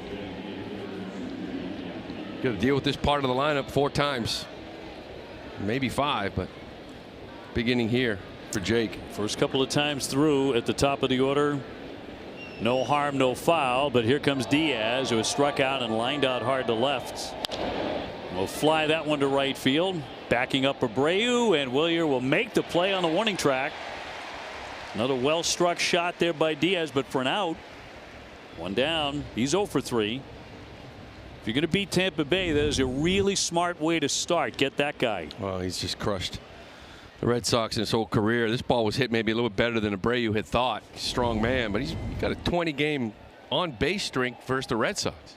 Got to deal with this part of the lineup 4 times, maybe 5, but beginning here for Jake. First couple of times through at the top of the order. No harm, no foul, but here comes Diaz, who was struck out and lined out hard to left. We'll fly that one to right field. Backing up Abreu, and Willier will make the play on the warning track. Another well struck shot there by Diaz, but for an out. 1 down. He's 0 for 3. If you're going to beat Tampa Bay, that is a really smart way to start. Get that guy. Well, he's just crushed the Red Sox in his whole career. This ball was hit maybe a little bit better than Abreu had thought. Strong man, but he's got a 20-game on-base streak versus the Red Sox.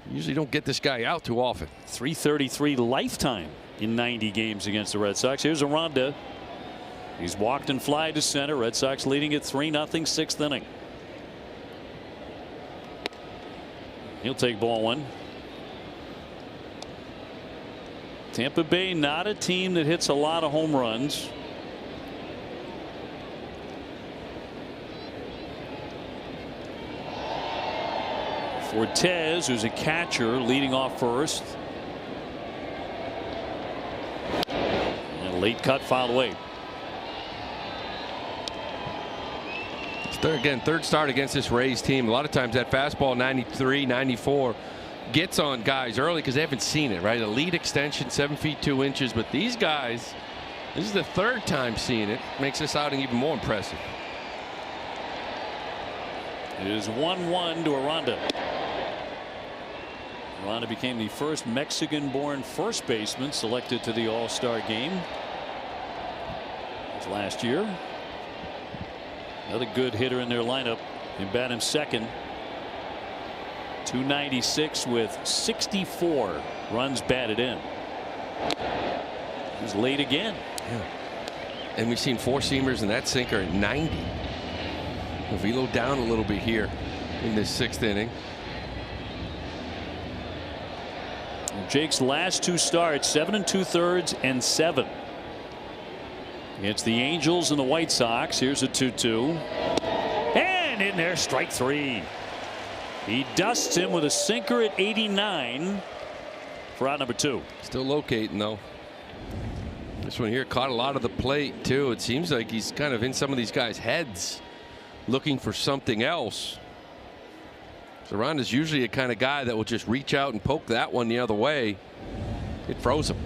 You usually don't get this guy out too often. 333 lifetime in 90 games against the Red Sox. Here's Aranda. He's walked and fly to center. Red Sox leading at 3-0, 6th inning. He'll take ball 1. Tampa Bay not a team that hits a lot of home runs. Fortes, who's a catcher, leading off first. And late cut fouled away. Third start against this Rays team. A lot of times that fastball 93, 94 gets on guys early because they haven't seen it, right? A lead extension, 7 feet 2 inches. But these guys, this is the 3rd time seeing it. Makes this outing even more impressive. It is 1-1 to Aranda. Aranda became the first Mexican-born first baseman selected to the All-Star game. It was last year. Another good hitter in their lineup. And bat him second. 296 with 64 runs batted in. He's late again. Yeah. And we've seen 4-seamers and that sinker at 90. The velo down a little bit here in this 6th inning. Jake's last 2 starts, 7 2/3 and 7. Against the Angels and the White Sox. Here's a 2-2. And in there, strike 3. He dusts him with a sinker at 89 for out number 2. Still locating, though. This one here caught a lot of the plate, too. It seems like he's kind of in some of these guys' heads looking for something else. Aranda's usually a kind of guy that will just reach out and poke that one the other way. It froze him.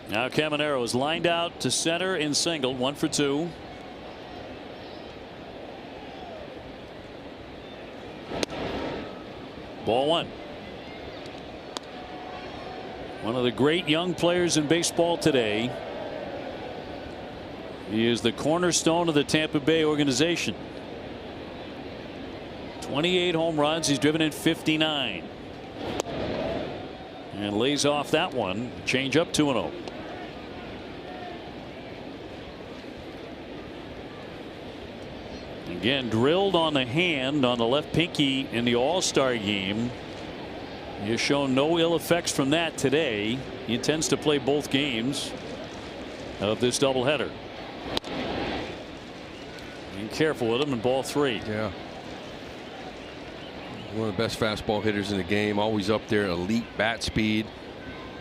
Now Caminero is lined out to center and singled, 1 for 2. Ball 1. One of the great young players in baseball today. He is the cornerstone of the Tampa Bay organization. 28 home runs. He's driven in 59. And lays off that one. Change up 2-0. Again, drilled on the hand on the left pinky in the All-Star game. He has shown no ill effects from that today. He intends to play both games of this doubleheader. Being careful with him in ball 3. Yeah. One of the best fastball hitters in the game. Always up there, elite bat speed,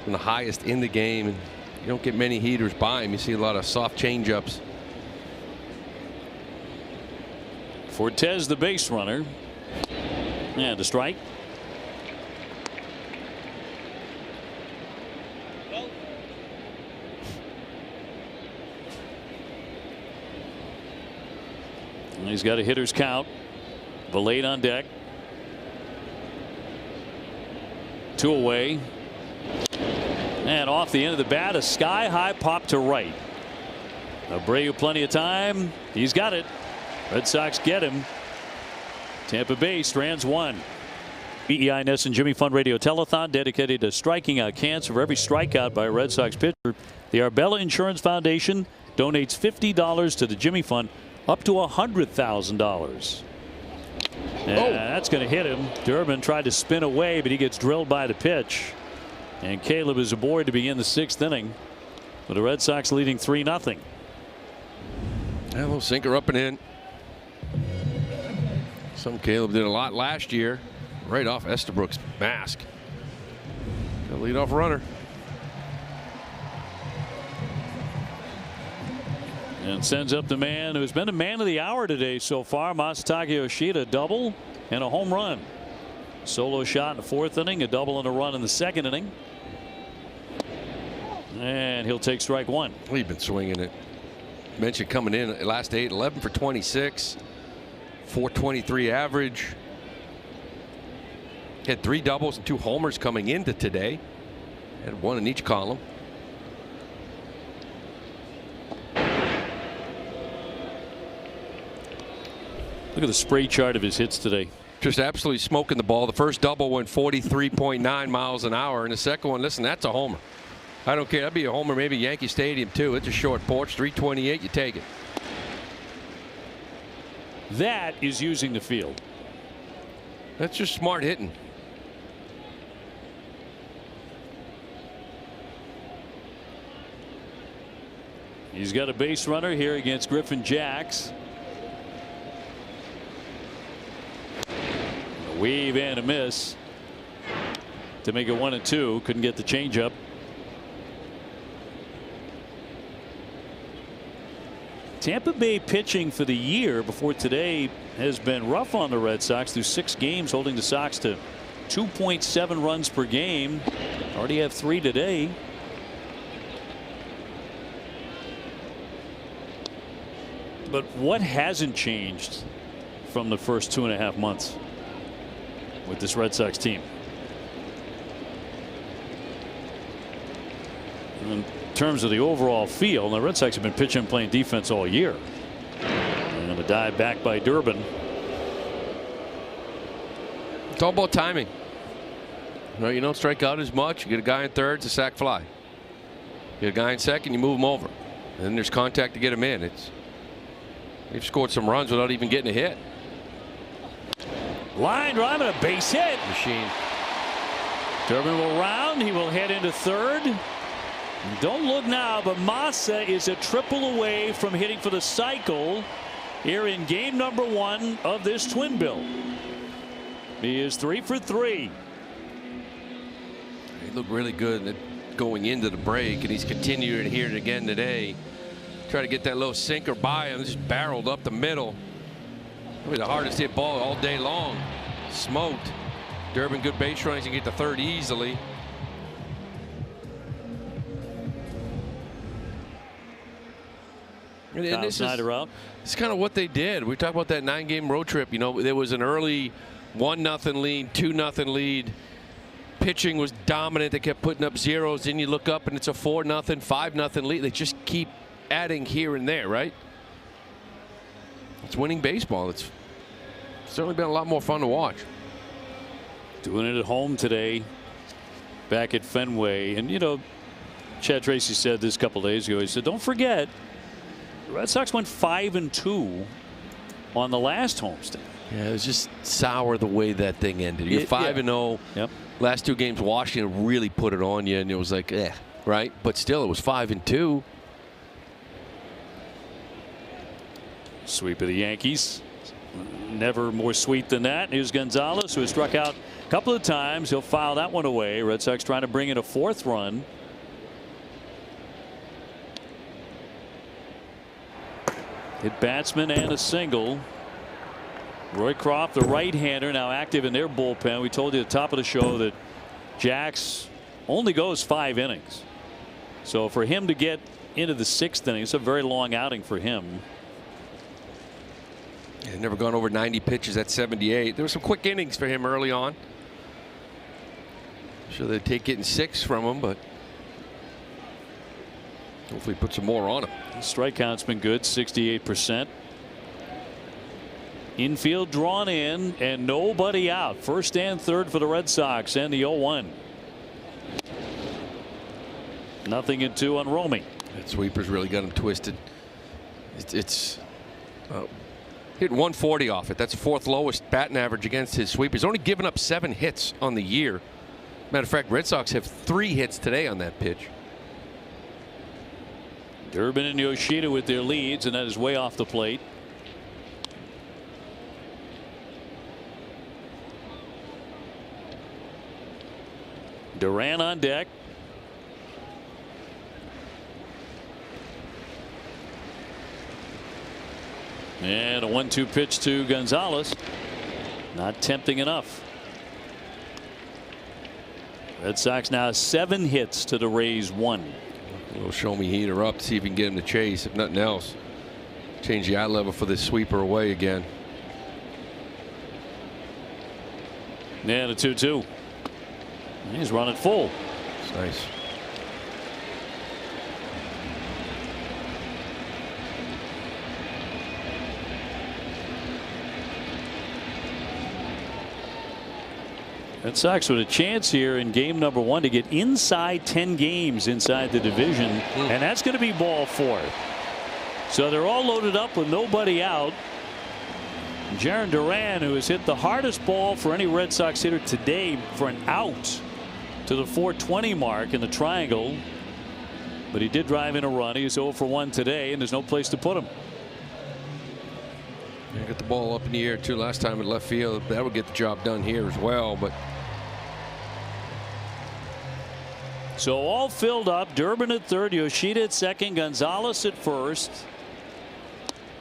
and the highest in the game. And you don't get many heaters by him. You see a lot of soft changeups. Fortes, the base runner, and a strike. And he's got a hitter's count. Valade on deck. 2 away. And off the end of the bat, a sky high pop to right. Abreu plenty of time. He's got it. Red Sox get him. Tampa Bay strands 1. BEI Ness and Jimmy Fund Radio Telethon dedicated to striking out cancer. For every strikeout by a Red Sox pitcher, the Arbella Insurance Foundation donates $50 to the Jimmy Fund, up to $100,000. And that's going to hit him. Durbin tried to spin away, but he gets drilled by the pitch. And Caleb is aboard to begin the 6th inning, with the Red Sox leading 3-0. Yeah, a little sinker up and in. Something Caleb did a lot last year, right off Estabrook's mask. The leadoff runner. And sends up the man who's been a man of the hour today so far, Masataka Yoshida, a double and a home run. Solo shot in the 4th inning, a double and a run in the 2nd inning. And he'll take strike 1. He's been swinging it. Mentioned coming in last 8, 11 for 26. 423 average. Had 3 doubles and 2 homers coming into today. Had 1 in each column. Look at the spray chart of his hits today. Just absolutely smoking the ball. The first double went 43.9 miles an hour. And the second one, listen, that's a homer. I don't care. That'd be a homer, maybe Yankee Stadium too. It's a short porch, 328. You take it. That is using the field. That's just smart hitting. He's got a base runner here against Griffin Jacks. A weave and a miss to make it 1-2. Couldn't get the changeup. Tampa Bay pitching for the year before today has been rough on the Red Sox through 6 games, holding the Sox to 2.7 runs per game. Already have 3 today. But what hasn't changed from the first 2.5 months with this Red Sox team? In terms of the overall feel, the Red Sox have been pitching and playing defense all year. And a dive back by Durbin. It's all about timing. No, you don't strike out as much. You get a guy in third, it's a sac fly. You get a guy in second, you move him over. And then there's contact to get him in. They've scored some runs without even getting a hit. Line drive and a base hit. Machine. Durbin will round. He will head into third. Don't look now, but Massa is a triple away from hitting for the cycle here in game number 1 of this twin bill. He is 3 for 3. He looked really good going into the break, and he's continuing here again today. Try to get that little sinker by him. Just barreled up the middle. Probably the hardest hit ball all day long. Smoked. Durbin, good base runners, and get to third easily. And this Snyder out. It's kind of what they did. We talked about that 9-game road trip. You know, there was an early 1-0 lead, 2-0 lead. Pitching was dominant. They kept putting up zeros. Then you look up and it's a 4-0, 5-0 lead. They just keep adding here and there, right? It's winning baseball. It's certainly been a lot more fun to watch. Doing it at home today, back at Fenway. And, you know, Chad Tracy said this a couple days ago. He said, don't forget, the Red Sox went 5-2 on the last homestand. Yeah, it was just sour the way that thing ended. You're 5-0. Yep. Last 2 games, Washington really put it on you, and it was like, right? But still, it was 5-2. Sweep of the Yankees. Never more sweet than that. Here's Gonzalez, who has struck out a couple of times. He'll file that one away. Red Sox trying to bring in a 4th run. Hit batsman and a single. Roy Croft, the right-hander, now active in their bullpen. We told you at the top of the show that Jax only goes 5 innings. So for him to get into the 6th inning, it's a very long outing for him. Yeah, never gone over 90 pitches at 78. There were some quick innings for him early on. Sure they'd take getting 6 from him, but hopefully put some more on him. His strike count's been good, 68%. Infield drawn in and nobody out. First and third for the Red Sox and the 0-1. 0-2 on Romy. That sweeper's really got him twisted. It's hit 140 off it. That's 4th lowest batting average against his sweeper. He's only given up 7 hits on the year. Matter of fact, Red Sox have 3 hits today on that pitch. Durbin and Yoshida with their leads, and that is way off the plate. Duran on deck. And a 1-2 pitch to Gonzalez. Not tempting enough. Red Sox now 7 hits to the Rays 1. A little show me heater up to see if we can get him to chase. If nothing else, change the eye level for this sweeper away again. And a 2-2. He's running full. It's nice. Red Sox with a chance here in game number 1 to get inside 10 games inside the division, and that's going to be ball 4. So they're all loaded up with nobody out. Jarren Duran, who has hit the hardest ball for any Red Sox hitter today for an out to the 420 mark in the triangle, but he did drive in a run. He's 0 for 1 today, and there's no place to put him. Yeah, got the ball up in the air too last time at left field. That would get the job done here as well. But so all filled up. Durbin at third, Yoshida at second, Gonzalez at first,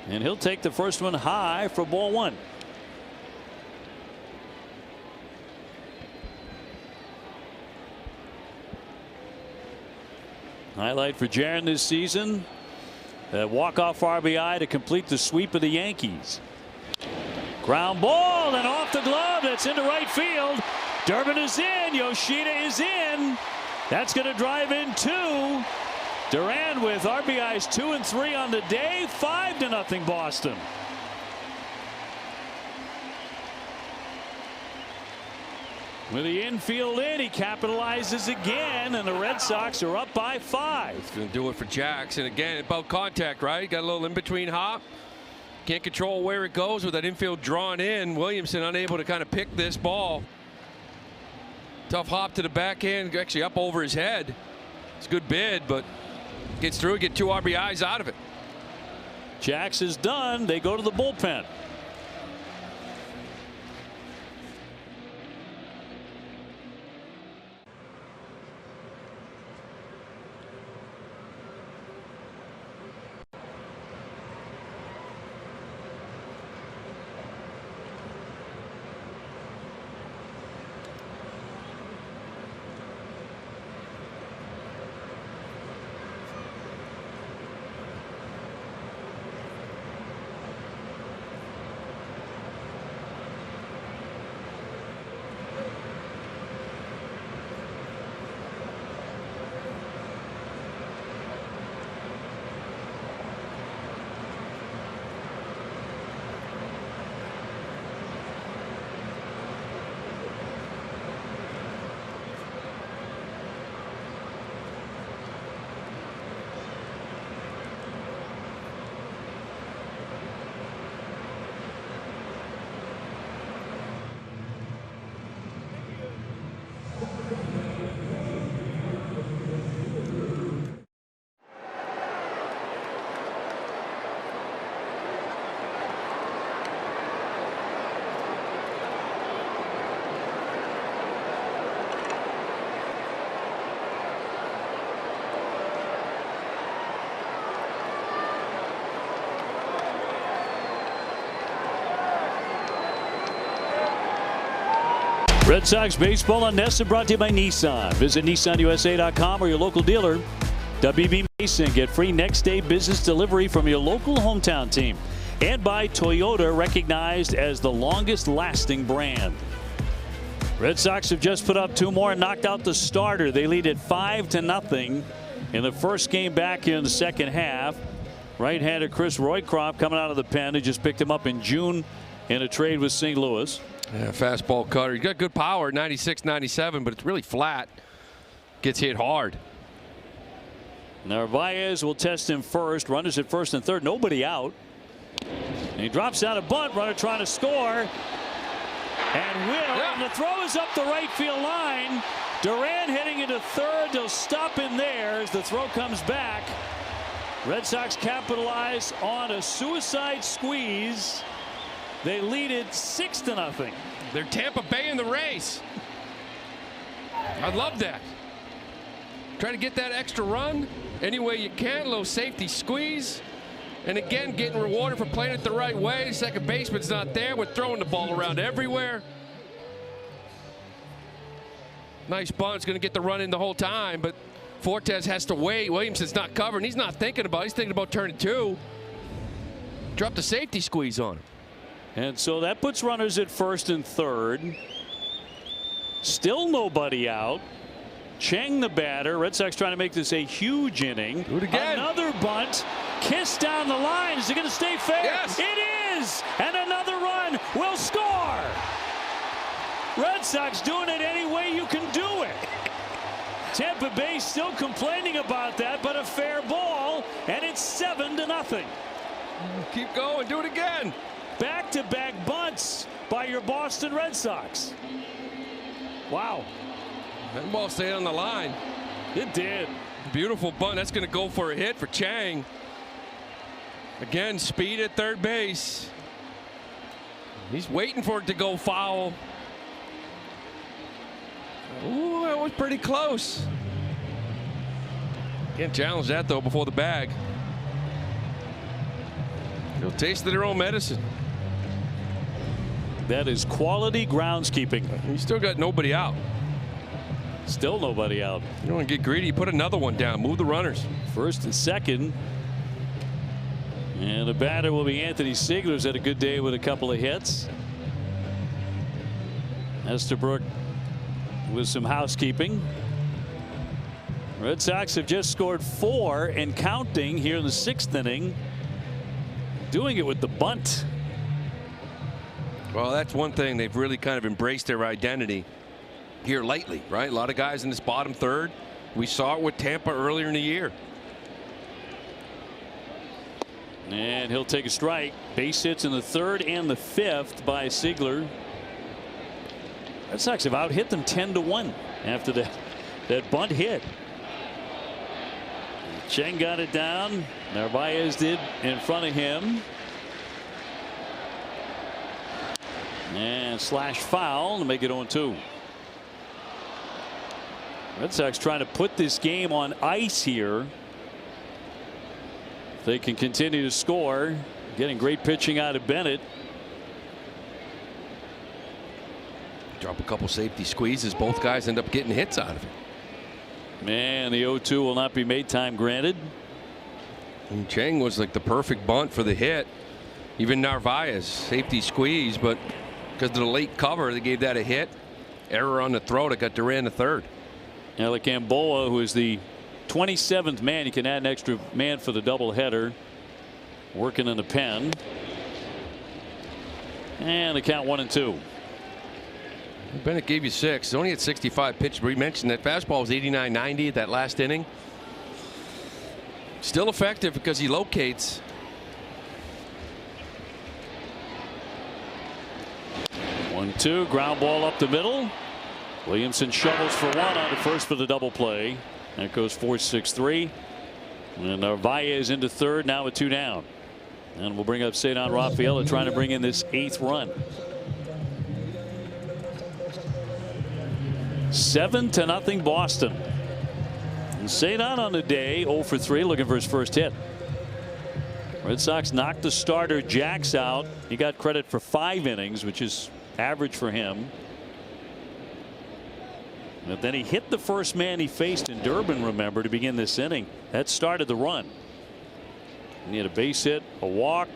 and he'll take the first one high for ball 1. Highlight for Jarren this season, that walk-off RBI to complete the sweep of the Yankees. Ground ball and off the glove. That's into right field. Durbin is in. Yoshida is in. That's going to drive in 2. Duran with RBIs 2 and 3 on the day. 5-0 Boston. With the infield in, he capitalizes again, and the Red Sox are up by 5. It's going to do it for Jax. And again, about contact, right? Got a little in-between hop. Can't control where it goes with that infield drawn in. Williamson unable to kind of pick this ball. Tough hop to the backhand, actually up over his head. It's a good bid, but gets through, get 2 RBIs out of it. Jax is done. They go to the bullpen. Red Sox baseball on NESN brought to you by Nissan. Visit nissanusa.com or your local dealer. WB Mason. Get free next day business delivery from your local hometown team. And by Toyota, recognized as the longest lasting brand. Red Sox have just put up 2 more and knocked out the starter. They lead at 5-0 in the first game back here in the second half. Right-hander Chris Roycroft coming out of the pen, who just picked him up in June in a trade with St. Louis. Yeah, fastball cutter. He's got good power, 96, 97, but it's really flat. Gets hit hard. Narvaez will test him first. Runners at first and third. Nobody out. And he drops down a bunt. Runner trying to score. And will. And the throw is up the right field line. Duran heading into third. They'll stop in there as the throw comes back. Red Sox capitalize on a suicide squeeze. They lead it 6-0. They're Tampa Bay in the race. I love that. Try to get that extra run any way you can. A little safety squeeze. And again, getting rewarded for playing it the right way. Second baseman's not there. We're throwing the ball around everywhere. Nice bunt. It's going to get the run in the whole time, but Fortes has to wait. Williamson's not covering. He's not thinking about it. He's thinking about turning 2. Drop the safety squeeze on him. And so that puts runners at first and third. Still nobody out. Chang the batter. Red Sox trying to make this a huge inning. Do it again. Another bunt. Kiss down the line. Is it going to stay fair? Yes. It is. And another run will score. Red Sox doing it any way you can do it. Tampa Bay still complaining about that, but a fair ball, and it's 7-0. Keep going. Do it again. Back-to-back bunts by your Boston Red Sox. Wow. That ball stayed on the line. It did. Beautiful bunt. That's going to go for a hit for Chang. Again, speed at third base. He's waiting for it to go foul. Ooh, that was pretty close. Can't challenge that, though, before the bag. They'll taste their own medicine. That is quality groundskeeping. You still got nobody out. Still nobody out. You don't want to get greedy. Put another one down. Move the runners. First and second. And the batter will be Anthony Sigler, who's had a good day with a couple of hits. Estabrook with some housekeeping. Red Sox have just scored 4 and counting here in the 6th inning. Doing it with the bunt. Well, that's one thing. They've really kind of embraced their identity here lately, right? A lot of guys in this bottom third. We saw it with Tampa earlier in the year. And he'll take a strike. Base hits in the 3rd and the 5th by Sigler. Red Sox have out hit them 10-1 after that bunt hit. Cheng got it down. Narvaez did in front of him. And slash foul to make it 0-2. Red Sox trying to put this game on ice here. If they can continue to score. Getting great pitching out of Bennett. Drop a couple safety squeezes. Both guys end up getting hits out of it. Man, the 0-2 will not be made. Time granted. And Chang was like the perfect bunt for the hit. Even Narvaez safety squeeze, but because of the late cover, they gave that a hit. Error on the throw that got Duran to third. Alec Gamboa, who is the 27th man. You can add an extra man for the doubleheader. Working in the pen. And the count 1-2. Bennett gave you 6. He's only at 65 pitches. We mentioned that fastball was 89-90 at that last inning. Still effective because he locates. One-two, ground ball up the middle. Williamson shovels for one on to first for the double play. That goes 4-6-3. And Narvaez into third now with 2 down. And we'll bring up Cedar Rafaela trying to bring in this 8th run. 7-0 Boston. And Cedar on the day 0 for 3 looking for his first hit. Red Sox knocked the starter Jacks out. He got credit for 5 innings, which is average for him. But then he hit the first man he faced in Durbin, remember, to begin this inning. That started the run. And he had a base hit, a walk,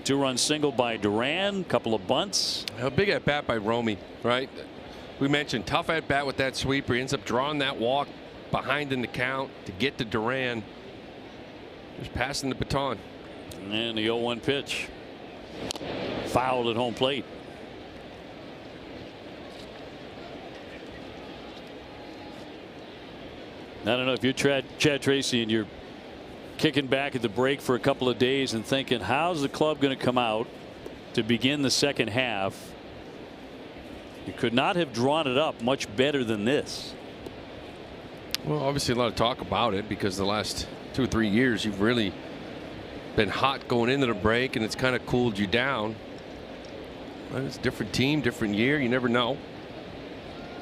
2-run single by Duran, couple of bunts. A big at bat by Romy, right? We mentioned tough at bat with that sweeper. He ends up drawing that walk behind in the count to get to Duran. Just passing the baton. And the 0-1 pitch. Fouled at home plate. I don't know if you're Chad Tracy and you're kicking back at the break for a couple of days and thinking, how's the club going to come out to begin the second half? You could not have drawn it up much better than this. Well, obviously a lot of talk about it because the last 2 or 3 years you've really been hot going into the break and it's kind of cooled you down. But it's a different team, different year. You never know.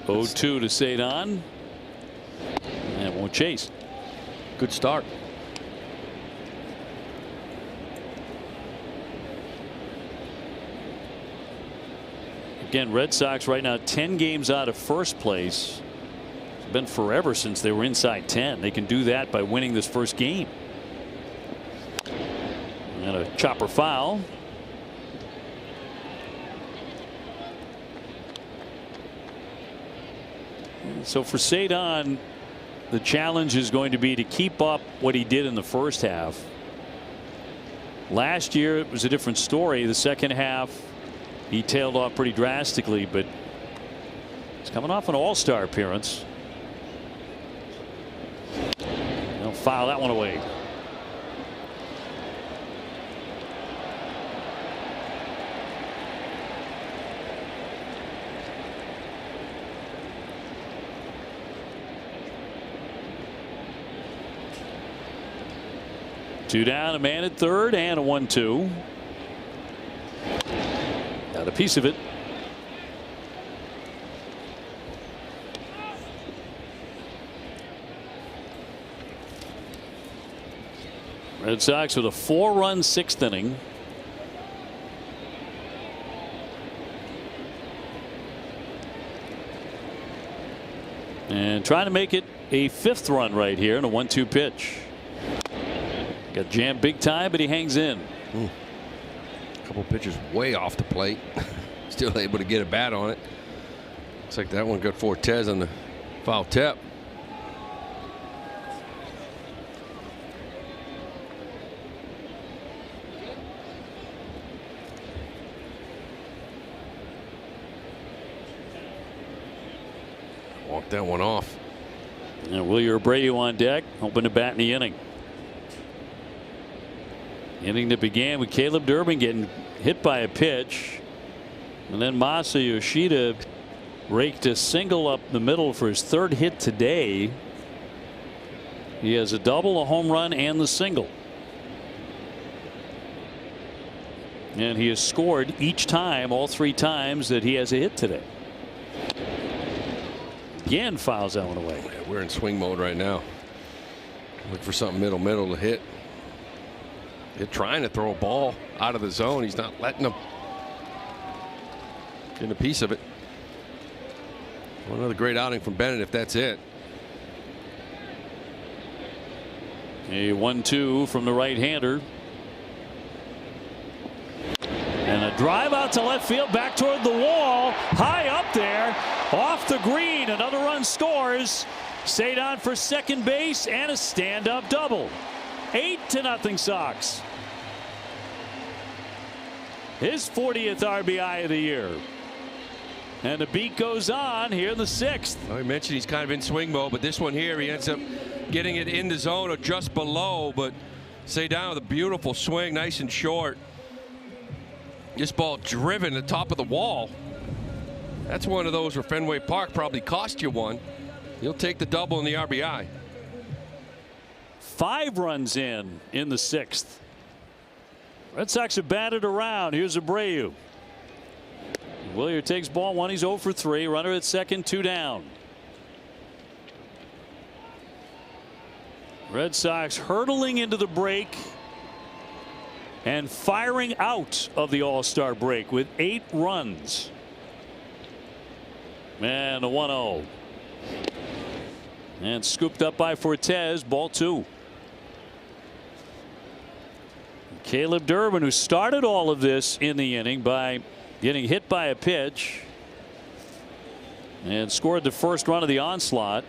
0-2 to Cedon. And won't chase. Good start. Again, Red Sox right now 10 games out of first place. It's been forever since they were inside 10. They can do that by winning this first game. And a chopper foul. So for Cedon, the challenge is going to be to keep up what he did in the first half. Last year it was a different story. The second half he tailed off pretty drastically, but he's coming off an all-star appearance. They'll foul that one away. Two down, a man at third, and a 1-2. Got a piece of it. Red Sox with a 4-run 6th inning. And trying to make it a 5th run right here in a 1-2 pitch. Got jammed big time, but he hangs in. A couple pitches way off the plate. Still able to get a bat on it. Looks like that one got Fortes on the foul tip. Walked that one off. And Wilyer Abreu on deck, hoping to bat in the inning. Inning that began with Caleb Durbin getting hit by a pitch, and then Masa Yoshida raked a single up the middle for his 3rd hit today. He has a double, a home run, and the single. And he has scored each time, all 3 times that he has a hit today. Again, fouls that one away. Yeah, we're in swing mode right now. Look for something middle to hit. They're trying to throw a ball out of the zone. He's not letting them. Getting a piece of it. Another great outing from Bennett if that's it. A 1-2 from the right-hander. And a drive out to left field, back toward the wall, high up there, off the green. Another run scores. Cedon for second base and a stand-up double. 8-0 Sox. His 40th RBI of the year. And the beat goes on here in the 6th. Well, I mentioned he's kind of in swing mode, but this one here he ends up getting it in the zone or just below. But Cedon with a beautiful swing, nice and short. This ball driven to the top of the wall. That's one of those where Fenway Park probably cost you one. He'll take the double in the RBI. 5 runs in the 6th. Red Sox have batted around. Here's Abreu. Wilyer takes ball 1. He's 0 for 3. Runner at second, 2 down. Red Sox hurtling into the break and firing out of the All-Star break with 8 runs. And a 1-0. And scooped up by Fortes. Ball 2. Caleb Durbin, who started all of this in the inning by getting hit by a pitch and scored the first run of the onslaught.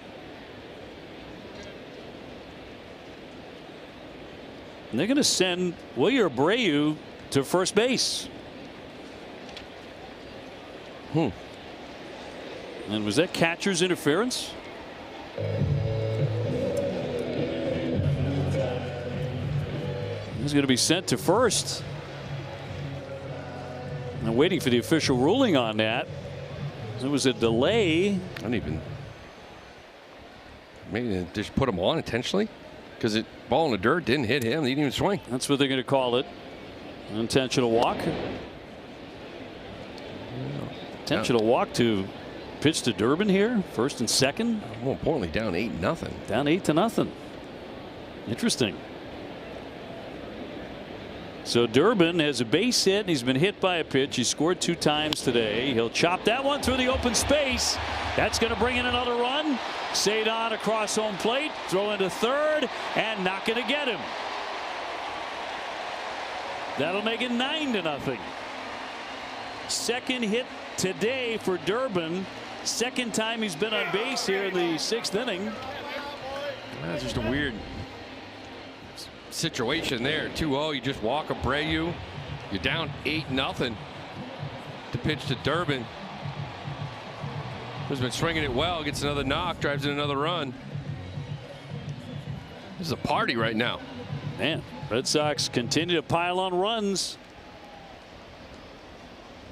And they're going to send Wilyer Abreu to first base. And was that catcher's interference? He's going to be sent to first. I'm waiting for the official ruling on that. There was a delay. I don't even. Maybe they just put him on intentionally because it ball in the dirt didn't hit him. He didn't even swing. That's what they're going to call it. An intentional walk. Intentional walk to pitch to Durbin here. First and second. More importantly, down 8-0. Down 8-0. Interesting. So Durbin has a base hit and he's been hit by a pitch. He scored 2 times today. He'll chop that one through the open space. That's going to bring in another run. Cedon across home plate, throw into third, and not going to get him. That'll make it 9-0. Second hit today for Durbin. Second time he's been on base here in the 6th inning. That's just a weird situation there. 2-0. You just walk Abreu. You're down 8-0 to pitch to Durbin, who's been swinging it well. Gets another knock, drives in another run. This is a party right now. Man, Red Sox continue to pile on runs.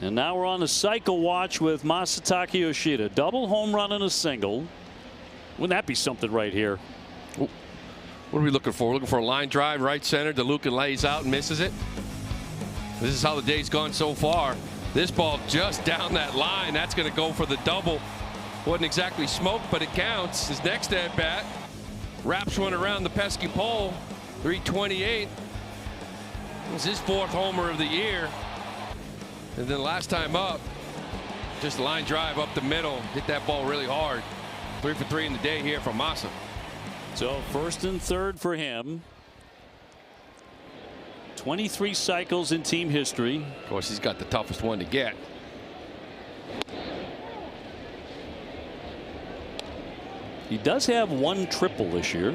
And now we're on a cycle watch with Masataka Yoshida. Double home run and a single. Wouldn't that be something right here? What are we looking for? We're looking for a line drive right center. DeLuca lays out and misses it. This is how the day's gone so far. This ball just down that line. That's going to go for the double. Wasn't exactly smoke, but it counts. His next at bat wraps one around the pesky pole. 328. It was his 4th homer of the year. And then last time up, just line drive up the middle. Hit that ball really hard. 3 for 3 in the day here from Masa. So first and third for him. 23 cycles in team history. Of course, he's got the toughest one to get. He does have 1 triple this year.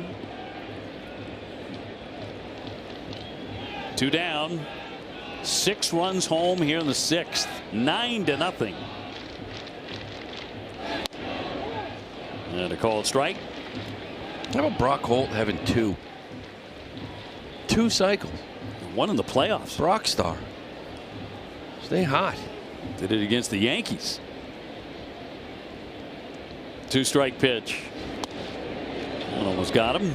2 down. 6 runs home here in the 6th. 9-0. And a called strike. How about Brock Holt having 2 cycles? 1 in the playoffs. Brock star. Stay hot. Did it against the Yankees. 2-strike pitch. Almost got him.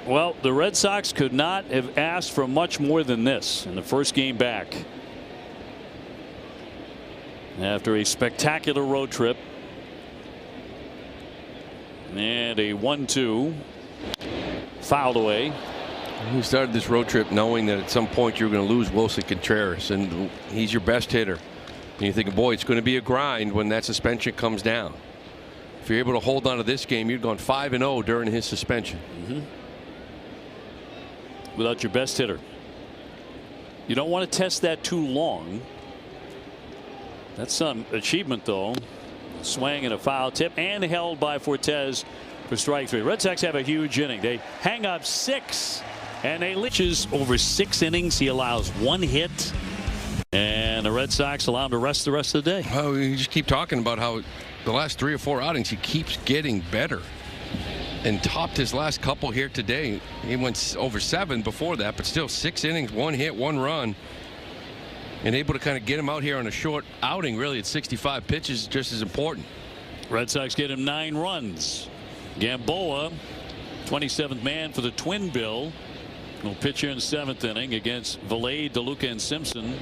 Well, the Red Sox could not have asked for much more than this in the first game back. After a spectacular road trip. And a 1-2. Fouled away. You started this road trip knowing that at some point you're going to lose Wilson Contreras, and he's your best hitter. And you're thinking, boy, it's going to be a grind when that suspension comes down. If you're able to hold on to this game, you'd gone 5-0 during his suspension. Without your best hitter. You don't want to test that too long. That's some achievement, though. Swing and a foul tip, and held by Fortes for strike 3. Red Sox have a huge inning. They hang up 6, and they liches over 6 innings. He allows 1 hit, and the Red Sox allow him to rest the rest of the day. Well, you just keep talking about how the last 3 or 4 outings he keeps getting better, and topped his last couple here today. He went over 7 before that, but still 6 innings, 1 hit, 1 run. And able to kind of get him out here on a short outing, really, at 65 pitches, just as important. Red Sox get him 9 runs. Gamboa, 27th man for the Twin Bill, will pitch here in the 7th inning against Valade, DeLuca, and Simpson.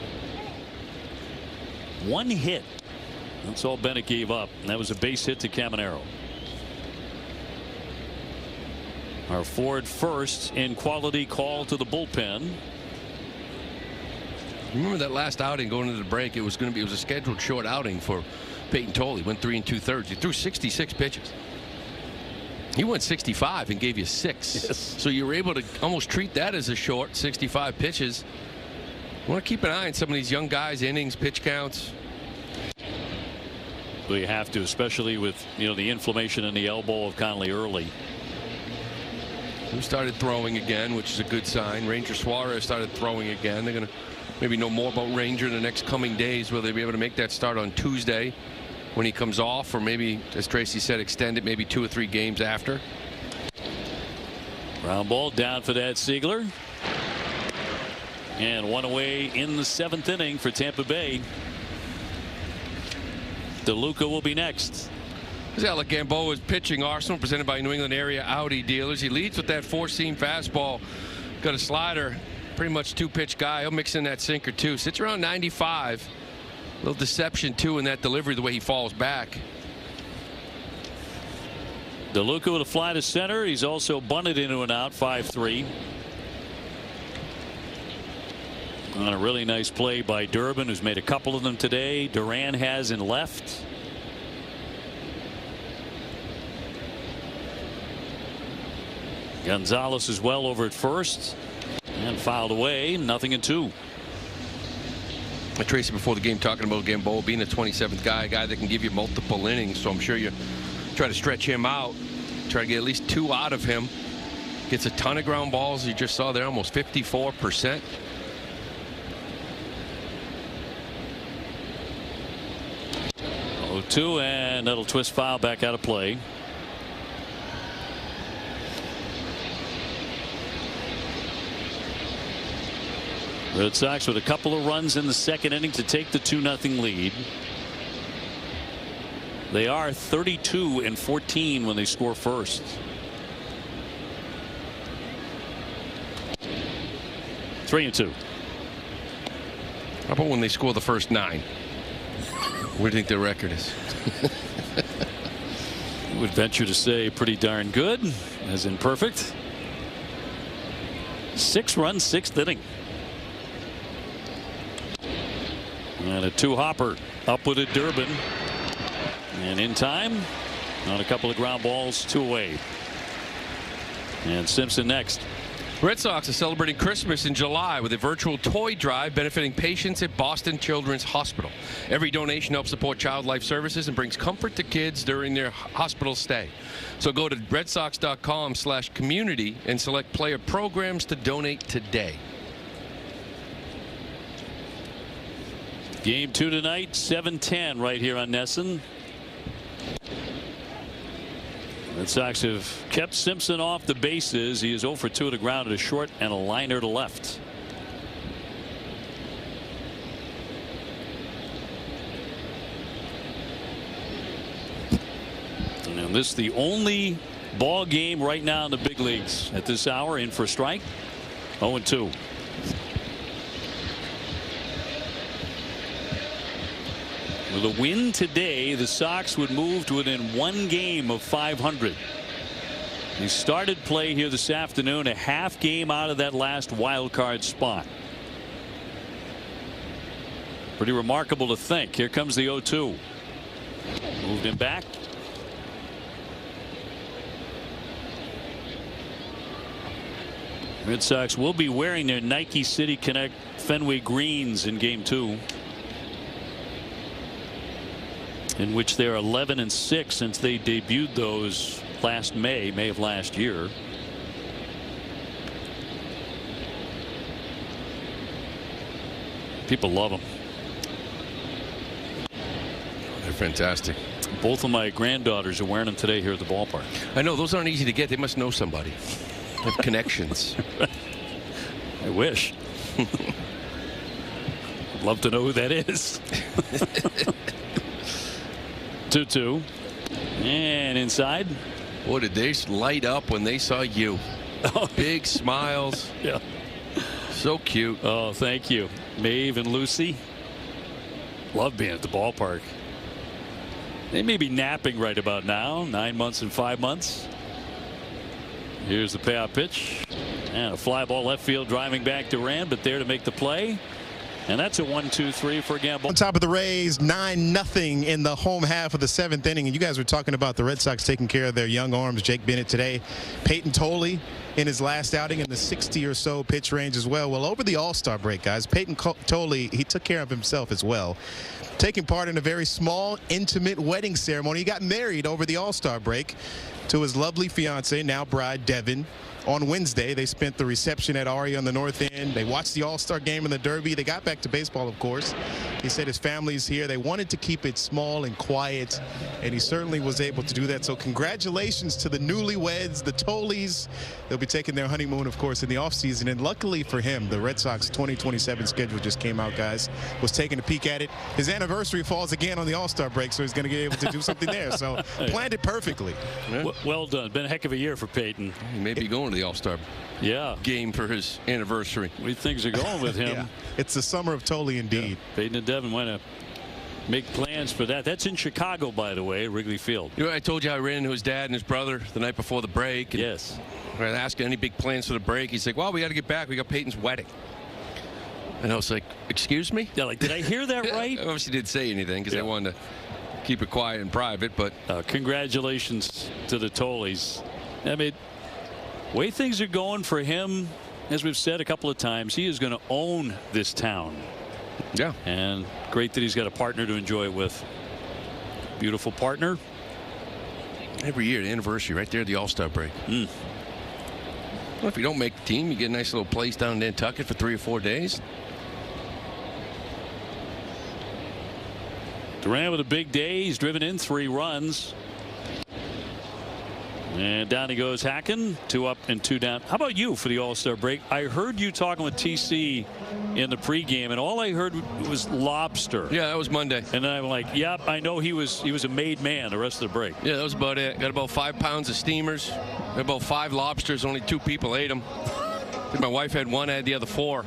1 hit. That's all Bennett gave up, and that was a base hit to Caminero. Our Ford first in quality call to the bullpen. Remember that last outing going into the break? It was a scheduled short outing for Peyton Tolle. He went 3 2/3. He threw 66 pitches. He went 65 and gave you 6. Yes. So you were able to almost treat that as a short 65 pitches. You want to keep an eye on some of these young guys, innings, pitch counts. Well, you have to, especially with the inflammation in the elbow of Conley early. Who started throwing again, which is a good sign. Ranger Suarez started throwing again. They're going to maybe know more about Ranger in the next coming days. Will they be able to make that start on Tuesday when he comes off, or maybe, as Tracy said, extend it maybe 2 or 3 games after? Ground ball down for that Ziegler. And one away in the 7th inning for Tampa Bay. DeLuca will be next. Alec Gamboa is pitching. Arsenal presented by New England area Audi dealers. He leads with that 4-seam fastball. Got a slider. Pretty much 2-pitch guy. He'll mix in that sinker too. Sits around 95. A little deception too in that delivery, the way he falls back. DeLuca with a fly to center. He's also bunted into an out. 5-3. On a really nice play by Durbin, who's made a couple of them today. Duran has in left. Gonzalez as well over at first, and fouled away. 0-2. Tracy before the game talking about Gamboa being a 27th guy, a guy that can give you multiple innings. So I'm sure you try to stretch him out, try to get at least 2 out of him. Gets a ton of ground balls. You just saw there, almost 54%. Two, and that'll twist foul back out of play. Red Sox with a couple of runs in the 2nd inning to take the 2-0 lead. They are 32-14 when they score first. 3-2. How about when they score the first 9? What do you think their record is? I would venture to say pretty darn good, as in perfect. 6-run 6th inning. And a 2-hopper up with it, Durbin. And in time on a couple of ground balls, 2 away. And Simpson next. Red Sox are celebrating Christmas in July with a virtual toy drive benefiting patients at Boston Children's Hospital. Every donation helps support Child Life Services and brings comfort to kids during their hospital stay. So go to redsox.com/community and select player programs to donate today. Game 2 tonight, 7:10 right here on NESN. Red Sox have kept Simpson off the bases. He is 0 for 2 at the ground at a short and a liner to left. And this is the only ball game right now in the big leagues at this hour. In for a strike. 0-2. With a win today, the Sox would move to within 1 game of 500. He started play here this afternoon, a half game out of that last wild card spot. Pretty remarkable to think. Here comes the 0-2. Moved him back. Red Sox will be wearing their Nike City Connect Fenway greens in game 2. In which they're 11-6 since they debuted those last May of last year. People love them. They're fantastic. Both of my granddaughters are wearing them today here at the ballpark. I know those aren't easy to get. They must know somebody. Have connections. I wish. Love to know who that is. 2-2. And inside. Boy, did they light up when they saw you. Big smiles. Yeah. So cute. Oh, thank you. Maeve and Lucy. Love being at the ballpark. They may be napping right about now. 9 months and 5 months. Here's the payout pitch. And a fly ball left field driving back Duran, but there to make the play. And that's a 1-2-3 for Gamble. On top of the Rays, 9-0 in the home half of the 7th inning. And you guys were talking about the Red Sox taking care of their young arms. Jake Bennett today. Peyton Tolley in his last outing in the 60 or so pitch range as well. Well, over the All-Star break, guys, Peyton Tolley, he took care of himself as well, taking part in a very small, intimate wedding ceremony. He got married over the All-Star break to his lovely fiance, now bride, Devin. On Wednesday, they spent the reception at Ari on the North End. They watched the All-Star game in the Derby. They got back to baseball, of course. He said his family's here. They wanted to keep it small and quiet, and he certainly was able to do that. So congratulations to the newlyweds, the Tolleys. They'll be taking their honeymoon, of course, in the offseason. And luckily for him, the Red Sox 2027 schedule just came out, guys. Was taking a peek at it. His anniversary falls again on the All-Star break, so he's going to be able to do something there. So planned it perfectly. Yeah. Well done. Been a heck of a year for Peyton. He may be going to the All-Star game for his anniversary. The way things are going with him. Yeah. It's the summer of Tolley indeed. Yeah. Peyton and Devin want to make plans for that. That's in Chicago, by the way, Wrigley Field. You know, I told you I ran into his dad and his brother the night before the break. And yes. I was asking any big plans for the break. He's like, well, we got to get back. We got Peyton's wedding. And I was like, excuse me? Yeah, like, did I hear that right? I obviously didn't say anything because I wanted to keep it quiet and private. But congratulations to the Tolleys. I mean, way things are going for him, as we've said a couple of times, he is going to own this town. Yeah. And great that he's got a partner to enjoy it with. Beautiful partner. Every year, the anniversary right there at the All-Star break. Well, if you don't make the team, you get a nice little place down in Nantucket for 3 or 4 days. Durant with a big day. He's driven in 3 runs. And down he goes, Hacken. 2 up and 2 down. How about you for the All-Star break? I heard you talking with TC in the pregame, and all I heard was lobster. Yeah, that was Monday. And then I'm like, yep, I know he was a made man the rest of the break. Yeah, that was about it. Got about 5 pounds of steamers. Got about 5 lobsters. Only 2 people ate them. I think my wife had 1, I had the other 4.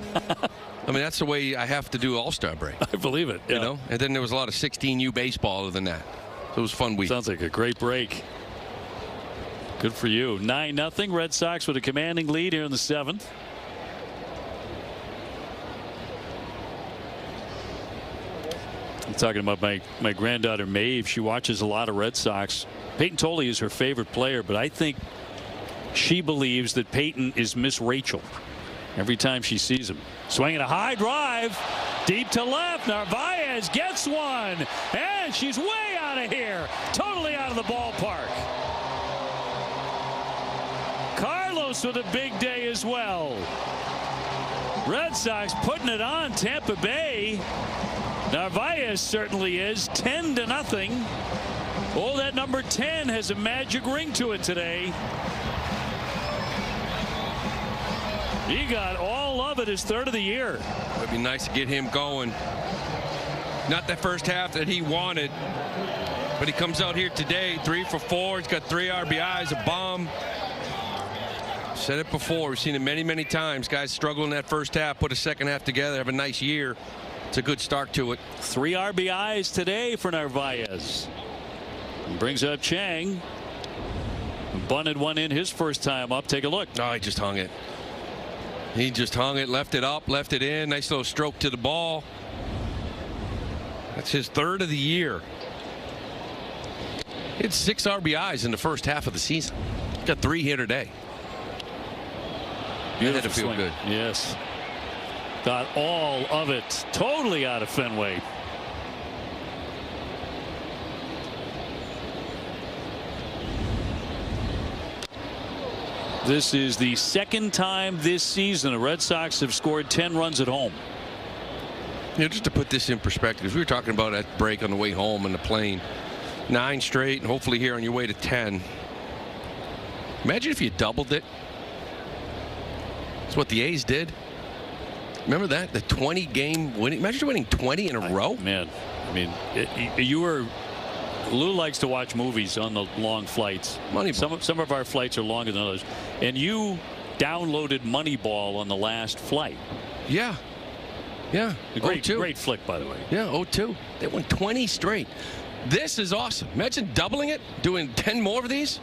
I mean, that's the way I have to do All-Star break. I believe it. Yeah. You know? And then there was a lot of 16U baseball other than that. So it was a fun week. Sounds like a great break. Good for you. 9-0. Red Sox with a commanding lead here in the 7th. I'm talking about my granddaughter Maeve. She watches a lot of Red Sox. Peyton Tolley is her favorite player, but I think she believes that Peyton is Miss Rachel every time she sees him. Swinging a high drive deep to left. Narvaez gets one, and she's way out of here. Totally out of the ballpark. Carlos with a big day as well. Red Sox putting it on Tampa Bay. Narvaez certainly is. 10-0. Oh, that number 10 has a magic ring to it today. He got all of it, his 3rd of the year. It'd be nice to get him going. Not the first half that he wanted, but he comes out here today, 3 for 4. He's got 3 RBIs, a bomb. Said it before. We've seen it many, many times. Guys struggle in that first half, put a second half together, have a nice year. It's a good start to it. 3 RBIs today for Narvaez. Brings up Chang. Bunted one in his first time up. Take a look. Oh, he just hung it. He just hung it, left it up, left it in. Nice little stroke to the ball. That's his 3rd of the year. He had 6 RBIs in the first half of the season. He's got 3 here today. Beautiful had to feel swing. good. Yes. Got all of it. Totally out of Fenway. This is the 2nd time this season the Red Sox have scored 10 runs at home. Yeah, just to put this in perspective, we were talking about that break on the way home on the plane. 9 straight, and hopefully here on your way to 10. Imagine if you doubled it. That's what the A's did. Remember that? The 20-game winning. Imagine winning 20 in a row. Man, I mean, you were. Lou likes to watch movies on the long flights. Moneyball. Some of our flights are longer than others. And you downloaded Moneyball on the last flight. Yeah. Yeah. Great flick, by the way. Yeah, 0-2. They won 20 straight. This is awesome. Imagine doubling it, doing 10 more of these.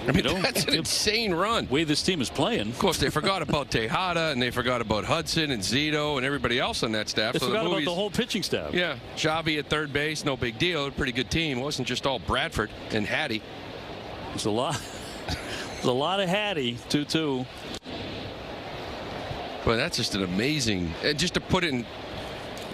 I mean, that's an insane run. The way this team is playing. Of course, they forgot about Tejada, and they forgot about Hudson and Zito and everybody else on that staff. They so forgot the about the whole pitching staff. Yeah, Xavi at third base, no big deal. Pretty good team. It wasn't just all Bradford and Hattie. There's a lot. There's a lot of Hattie, 2-2. But that's just an amazing. And just to put it in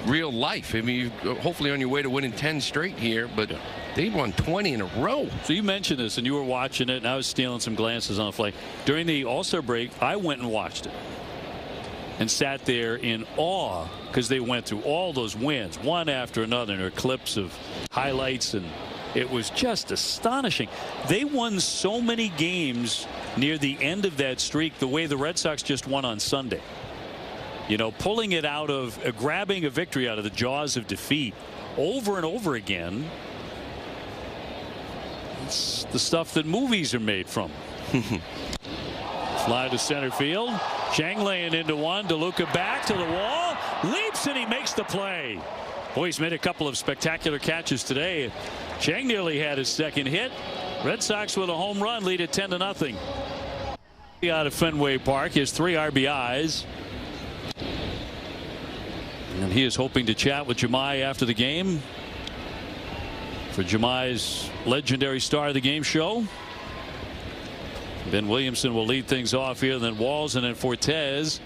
real life, I mean, you're hopefully on your way to winning 10 straight here, but they won 20 in a row. So you mentioned this, and you were watching it, and I was stealing some glances on the fly. During the All-Star break, I went and watched it and sat there in awe because they went through all those wins, one after another, and there are clips of highlights, and it was just astonishing. They won so many games near the end of that streak the way the Red Sox just won on Sunday. You know, pulling it out of grabbing a victory out of the jaws of defeat over and over again. It's the stuff that movies are made from. Fly to center field. Chang laying into one. DeLuca back to the wall. Leaps and he makes the play. Boy, he's made a couple of spectacular catches today. Chang nearly had his second hit. Red Sox with a home run lead at 10-0. Out of Fenway Park, his 3 RBIs. And he is hoping to chat with Jemai after the game for Jemai's legendary Star of the Game show. Ben Williamson will lead things off here, then Walls, and then Fortes.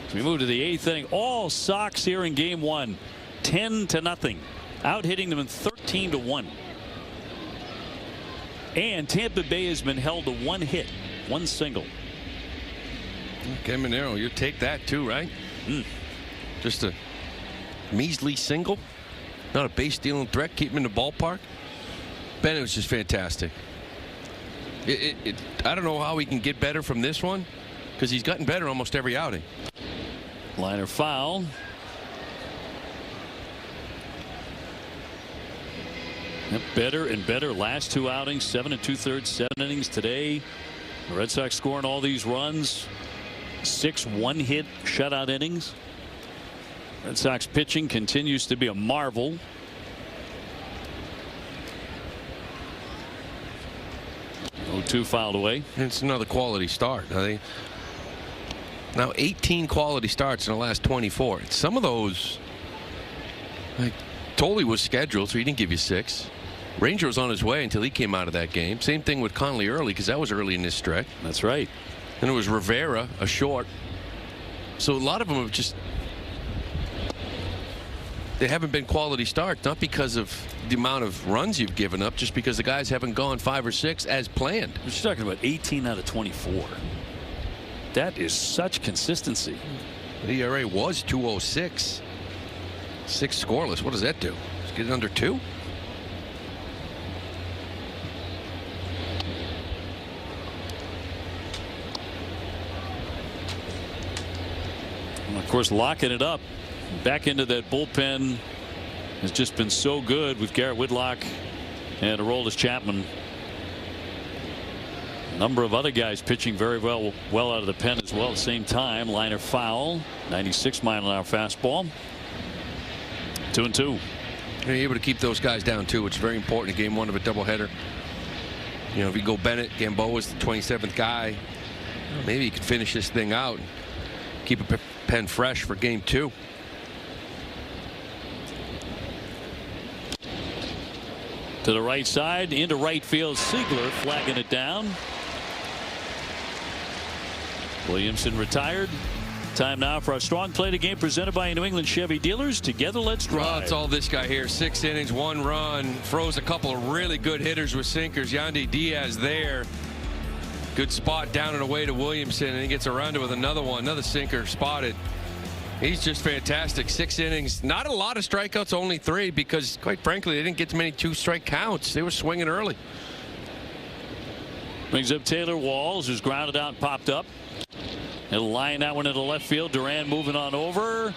As we move to the 8th inning, all Sox here in game 1, 10-0, out hitting them in 13-1. And Tampa Bay has been held to 1 hit, 1 single. Okay, Monero, you take that too, right? Just a measly single, not a base stealing threat, keep him in the ballpark. Bennett was just fantastic. I don't know how he can get better from this one, because he's gotten better almost every outing. Liner foul. Better and better last 2 outings, 7 2/3, 7 innings today. The Red Sox scoring all these runs, 6 1-hit shutout innings. Red Sox pitching continues to be a marvel. Two fouled away. It's another quality start. Now 18 quality starts in the last 24. Some of those, like Tolley was scheduled, so he didn't give you 6. Ranger was on his way until he came out of that game. Same thing with Conley early, because that was early in this stretch. That's right. And it was Rivera, a short. So a lot of them have just, they haven't been quality starts, not because of the amount of runs you've given up, just because the guys haven't gone 5 or 6 as planned. We're talking about 18 out of 24. That is such consistency. The ERA was 2.06. 6 scoreless. What does that do? Let's get it under 2. And of course, locking it up back into that bullpen has just been so good with Garrett Whitlock and Aroldis Chapman. A number of other guys pitching very well out of the pen as well at the same time. Liner foul, 96-mile-an-hour fastball. 2-2. You're able to keep those guys down too, which is very important in game 1 of a doubleheader. You know, if you go Bennett, Gamboa's the 27th guy, maybe you could finish this thing out and keep a pen fresh for game 2. To the right side, into right field. Siegler flagging it down. Williamson retired. Time now for our strong play to game presented by New England Chevy dealers. Together, let's drive. Well, it's all this guy here. 6 innings, 1 run. Froze a couple of really good hitters with sinkers. Yandy Diaz there. Good spot down and away to Williamson, and he gets around it with another one. Another sinker spotted. He's just fantastic. 6 innings. Not a lot of strikeouts, only 3, because quite frankly they didn't get too many 2-strike counts. They were swinging early. Brings up Taylor Walls, who's grounded out and popped up. He'll line that one into left field. Duran moving on over.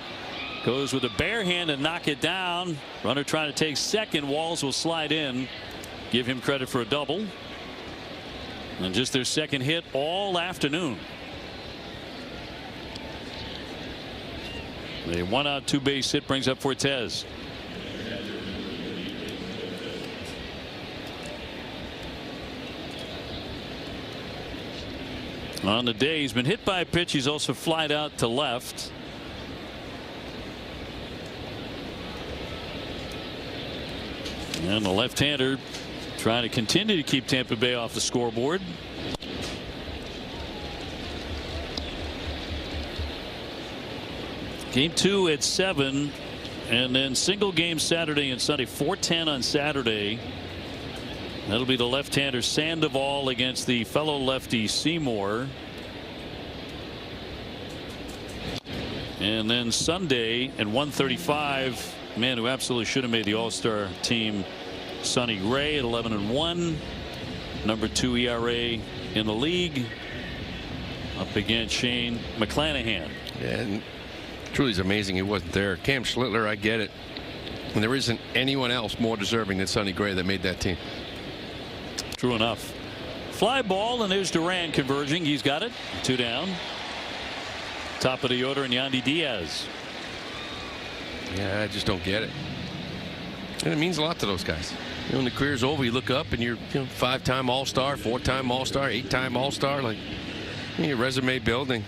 Goes with a bare hand and knock it down. Runner trying to take second. Walls will slide in. Give him credit for a double. And just their second hit all afternoon. A 1-out 2-base hit brings up Fortes. On the day he's been hit by a pitch, he's also flied out to left. And the left-hander trying to continue to keep Tampa Bay off the scoreboard. Game 2 at 7, and then single game Saturday and Sunday. 4:10 on Saturday. That'll be the left-hander Sandoval against the fellow lefty Seymour. And then Sunday at 1:35, man who absolutely should have made the All-Star team, Sonny Gray at 11-1, number 2 ERA in the league, up against Shane McClanahan. And truly is amazing he wasn't there. Cam Schlittler, I get it, and there isn't anyone else more deserving than Sonny Gray that made that team. True enough. Fly ball, and there's Duran converging. He's got it. 2 down. Top of the order, and Yandy Diaz. Yeah, I just don't get it. And it means a lot to those guys. You know, when the career's over, you look up and you're 5-time All-Star, 4-time All-Star, 8-time All-Star. Like, your resume building.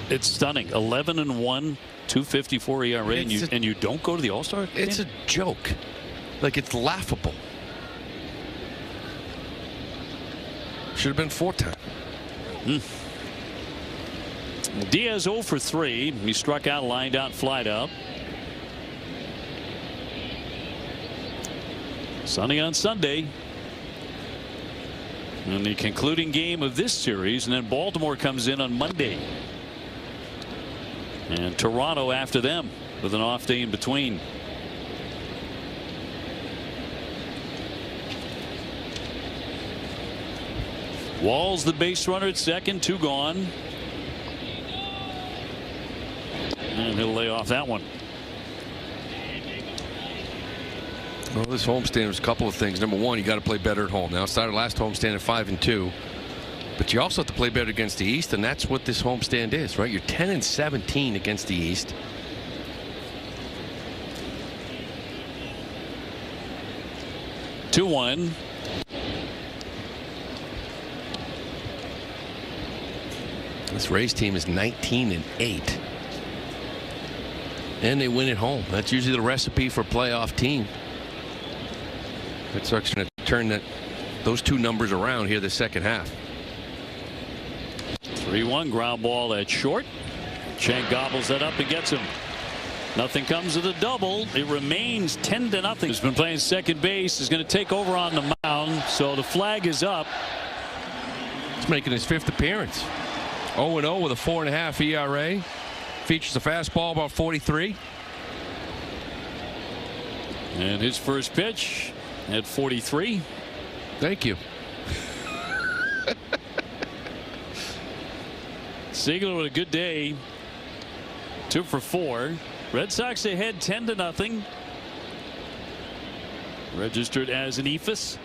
It's stunning. 11-1, 2.54 ERA, and you don't go to the All-Star game? It's a joke. Like, it's laughable. Should have been 4-time. Diaz 0 for 3. He struck out, lined out, flied out. Sunny on Sunday. And the concluding game of this series, and then Baltimore comes in on Monday. And Toronto after them with an off day in between. Walls the base runner at second, 2 gone. And he'll lay off that one. Well, this homestand was a couple of things. Number one, you got to play better at home. Now, it started last homestand at 5-2, but you also have to play better against the East, and that's what this homestand is, right? You're 10-17 against the East. Two-one. This Rays team is 19-8. And they win at home. That's usually the recipe for a playoff team. Red Sox going to turn those 2 numbers around here the second half. 3-1 ground ball at short. Chang gobbles that up and gets him. Nothing comes of the double. It remains 10-0. He's been playing second base. Is going to take over on the mound. So the flag is up. He's making his 5th appearance. 0-0 with a 4.5 ERA. Features a fastball about 43. And his first pitch at 43. Thank you. Ziegler with a good day. 2 for 4. Red Sox ahead 10-0. Registered as an ephus.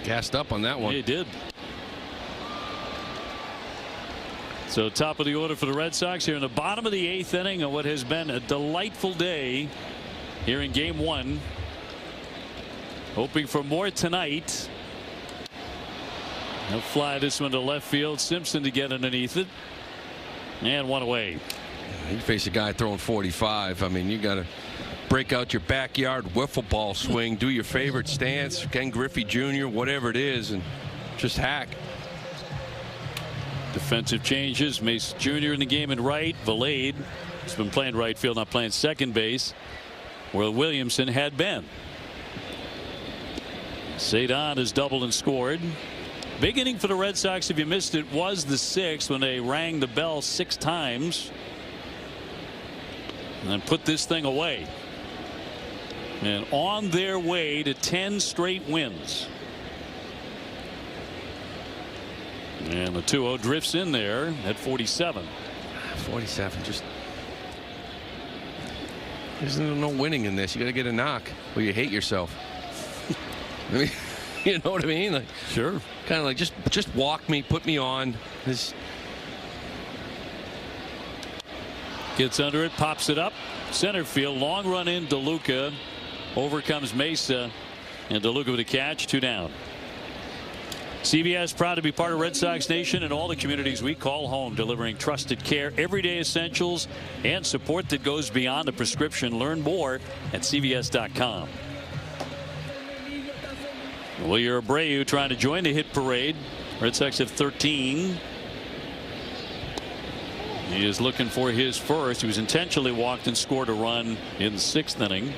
Gassed up on that one. Yeah, he did. So top of the order for the Red Sox here in the bottom of the 8th inning of what has been a delightful day here in game 1. Hoping for more tonight. They'll fly this one to left field. Simpson to get underneath it. And 1 away. You face a guy throwing 45. I mean, you got to break out your backyard wiffle ball swing, do your favorite stance, Ken Griffey Jr., whatever it is, and just hack. Defensive changes. Mace Jr. in the game in right. Valade has been playing right field, not playing second base, where Williamson had been. Cedon has doubled and scored. Big inning for the Red Sox. If you missed it, was the 6th when they rang the bell 6 times and put this thing away. And on their way to 10 straight wins. And the 2-0 drifts in there at 47. 47. Just there's no winning in this. You got to get a knock or you hate yourself. I mean, you know what I mean? Like, sure. Kind of like just walk me, put me on. This gets under it, pops it up, center field, long run in. DeLuca overcomes Mesa, and DeLuca with a catch, 2 down. CVS proud to be part of Red Sox Nation and all the communities we call home, delivering trusted care, everyday essentials, and support that goes beyond the prescription. Learn more at CVS.com. Wilyer Abreu trying to join the hit parade. Red Sox have 13. He is looking for his first. He was intentionally walked and scored a run in the 6th inning.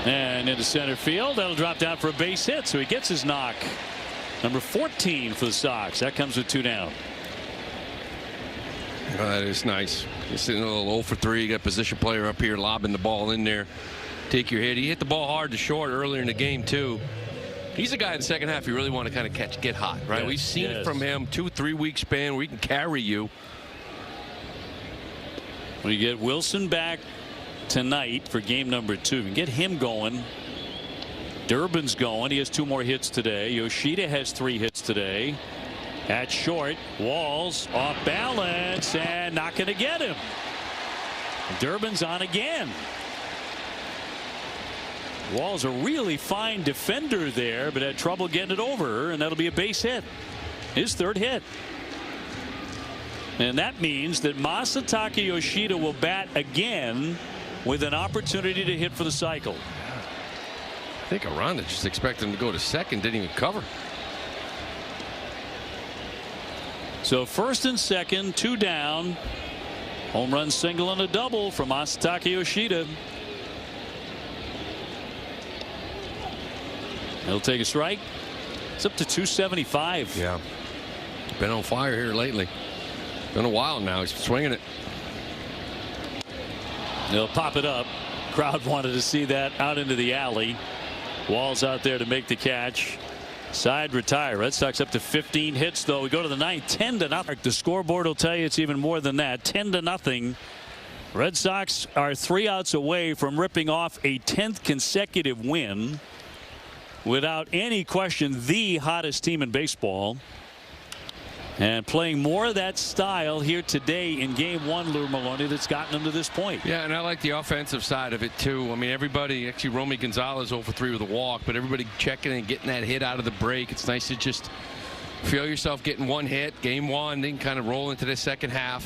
And into center field. That'll drop down for a base hit, so he gets his knock. Number 14 for the Sox. That comes with 2 down. Oh, that is nice. Just sitting a little 0 for 3. You got a position player up here lobbing the ball in there. Take your hit. He hit the ball hard to short earlier in the game too. He's a guy in the second half you really want to kind of get hot, right? Yes, We've seen it from him. 2-3 week span where he can carry you. We get Wilson back tonight for game number 2. And get him going. Durbin's going. He has 2 more hits today. Yoshida has 3 hits today. At short, Walls off balance and not going to get him. Durbin's on again. Walls a really fine defender there, but had trouble getting it over, and that'll be a base hit. His 3rd hit. And that means that Masataka Yoshida will bat again with an opportunity to hit for the cycle. I think Aranda just expected him to go to second, didn't even cover. So 1st and 2nd, 2 down. Home run, single, and a double from Masataka Yoshida. He'll take a strike. It's up to 275. Yeah. Been on fire here lately. Been a while now. He's swinging it. They'll pop it up. Crowd wanted to see that out into the alley. Walls out there to make the catch. Side retire. Red Sox up to 15 hits, though. We go to the 9th, 10-0. The scoreboard will tell you it's even more than that. 10-0. Red Sox are 3 outs away from ripping off a 10th consecutive win. Without any question, the hottest team in baseball. And playing more of that style here today in game 1, Lou Maloney, that's gotten them to this point. Yeah, and I like the offensive side of it too. I mean, everybody, actually Romy Gonzalez 0 for 3 with a walk, but everybody checking and getting that hit out of the break. It's nice to just feel yourself getting 1 hit, game 1, then kind of roll into the second half.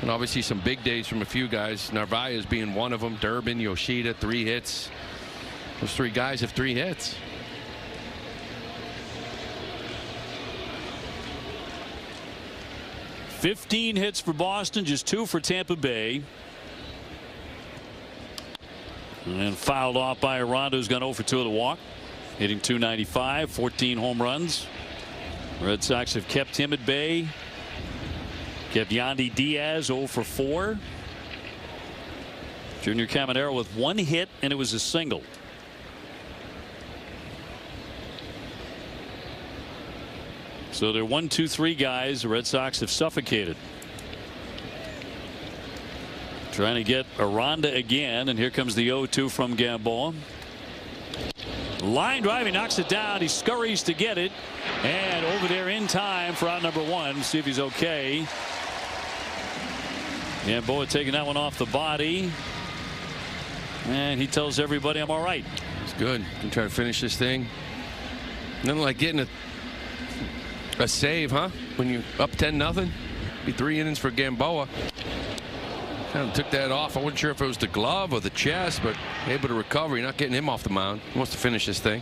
And obviously some big days from a few guys. Narvaez being one of them. Durbin, Yoshida, 3 hits. Those 3 guys have 3 hits. $15 hits for Boston, just 2 for Tampa Bay. And fouled off by Aranda, who's gone 0 for 2 of the walk. Hitting .295, 14 home runs. Red Sox have kept him at bay. Kept Yandy Diaz 0 for 4. Junior Caminero with 1 hit, and it was a single. So they're 1, 2, 3 guys the Red Sox have suffocated. Trying to get Aranda again, and here comes the 0-2 from Gamboa. Line drive, he knocks it down. He scurries to get it, and over there in time for out number 1. See if he's okay. Gamboa taking that one off the body, and he tells everybody, "I'm all right." It's good. Can try to finish this thing. Nothing like getting a save, huh? When you're up 10-0, be 3 innings for Gamboa. Kind of took that off. I wasn't sure if it was the glove or the chest, but able to recover. You're not getting him off the mound. He wants to finish this thing.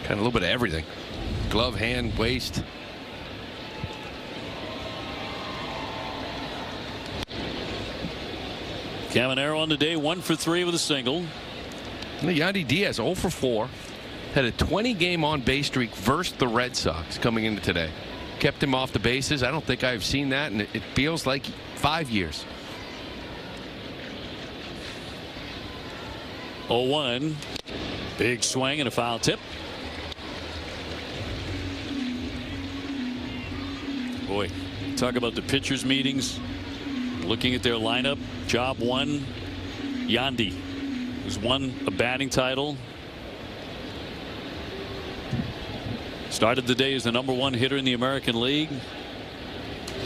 Kind of a little bit of everything. Glove, hand, waist. Caminero on the day, 1 for 3 with a single. Yandy Diaz 0 for 4. Had a 20-game on-base streak versus the Red Sox coming into today. Kept him off the bases. I don't think I've seen that, and it feels like 5 years. 0-1. Big swing and a foul tip. Boy, talk about the pitchers' meetings. Looking at their lineup. Job 1, Yandy, who's won a batting title. Started the day as the #1 hitter in the American League.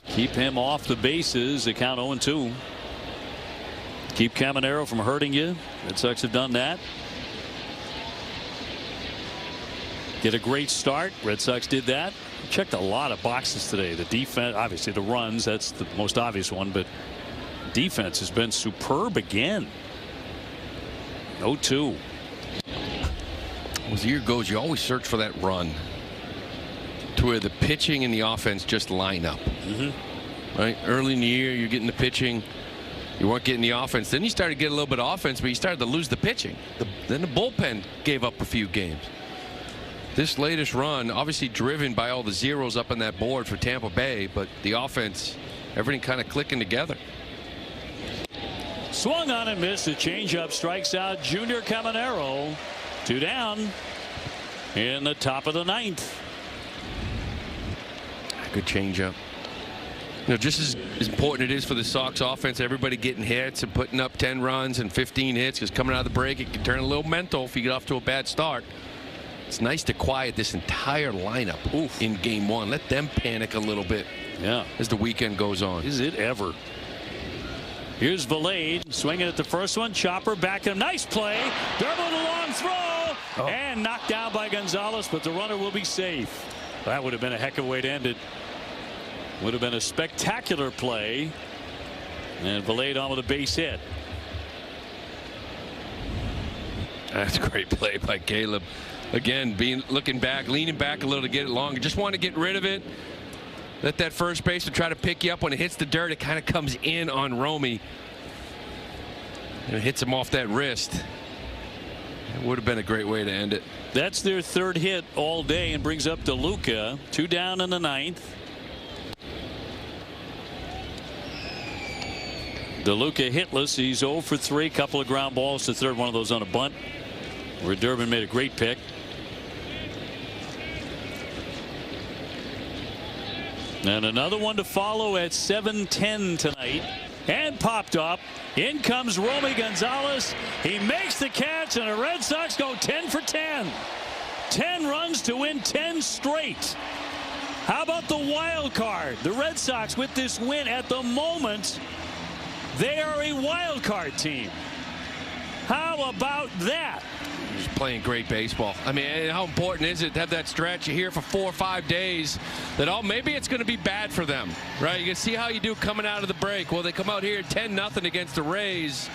Keep him off the bases. They count 0-2. Keep Caminero from hurting you. Red Sox have done that. Get a great start. Red Sox did that. Checked a lot of boxes today. The defense, obviously the runs, that's the most obvious one, but defense has been superb again. 0-2. As the year goes, you always search for that run to where the pitching and the offense just line up. Right? Early in the year, you're getting the pitching. You weren't getting the offense. Then you started to get a little bit of offense, but you started to lose the pitching. Then the bullpen gave up a few games. This latest run, obviously driven by all the zeros up on that board for Tampa Bay, but the offense, everything kind of clicking together. Swung on and missed. A changeup strikes out Junior Caminero. 2 down in the top of the 9th. Good changeup. You know, just as important it is for the Sox offense, everybody getting hits and putting up 10 runs and 15 hits, because coming out of the break, it can turn a little mental if you get off to a bad start. It's nice to quiet this entire lineup in game 1. Let them panic a little bit as the weekend goes on. Is it ever? Here's Valade swinging at the first one. Chopper back him. Nice play. Dermot, a long throw. And knocked down by Gonzalez, but the runner will be safe. That would have been a heck of a way to end it. Would have been a spectacular play. And Valade on with a base hit. That's a great play by Caleb. Again, looking back, leaning back a little to get it longer. Just want to get rid of it. Let that first baseman try to pick you up. When it hits the dirt, it kind of comes in on Romy. And it hits him off that wrist. It would have been a great way to end it. That's their 3rd hit all day and brings up DeLuca. 2 down in the 9th. DeLuca hitless. He's 0 for 3. Couple of ground balls to third. One of those on a bunt, where Durbin made a great pick. And another one to follow at 7:10 tonight. And popped up. In comes Romy Gonzalez. He makes the catch, and the Red Sox go 10 for 10. 10 runs to win 10 straight. How about the wild card? The Red Sox, with this win at the moment, they are a wild card team. How about that? He's playing great baseball. I mean, how important is it to have that stretch here for 4 or 5 days that maybe it's going to be bad for them, right? You can see how you do coming out of the break. Well, they come out here 10-0 against the Rays,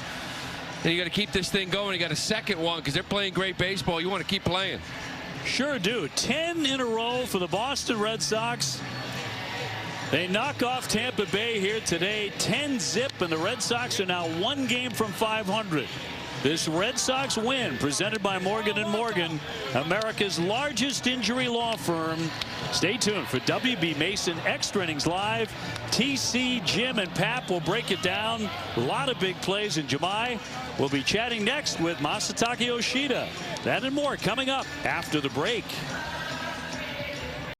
and you got to keep this thing going. You got a second one because they're playing great baseball. You want to keep playing. Sure do. 10 in a row for the Boston Red Sox. They knock off Tampa Bay here today, 10-0, and the Red Sox are now 1 game from 500. This Red Sox win, presented by Morgan & Morgan, America's largest injury law firm. Stay tuned for WB Mason Extra Innings Live. TC, Jim, and Pap will break it down. A lot of big plays in July. We'll be chatting next with Masataka Yoshida. That and more coming up after the break.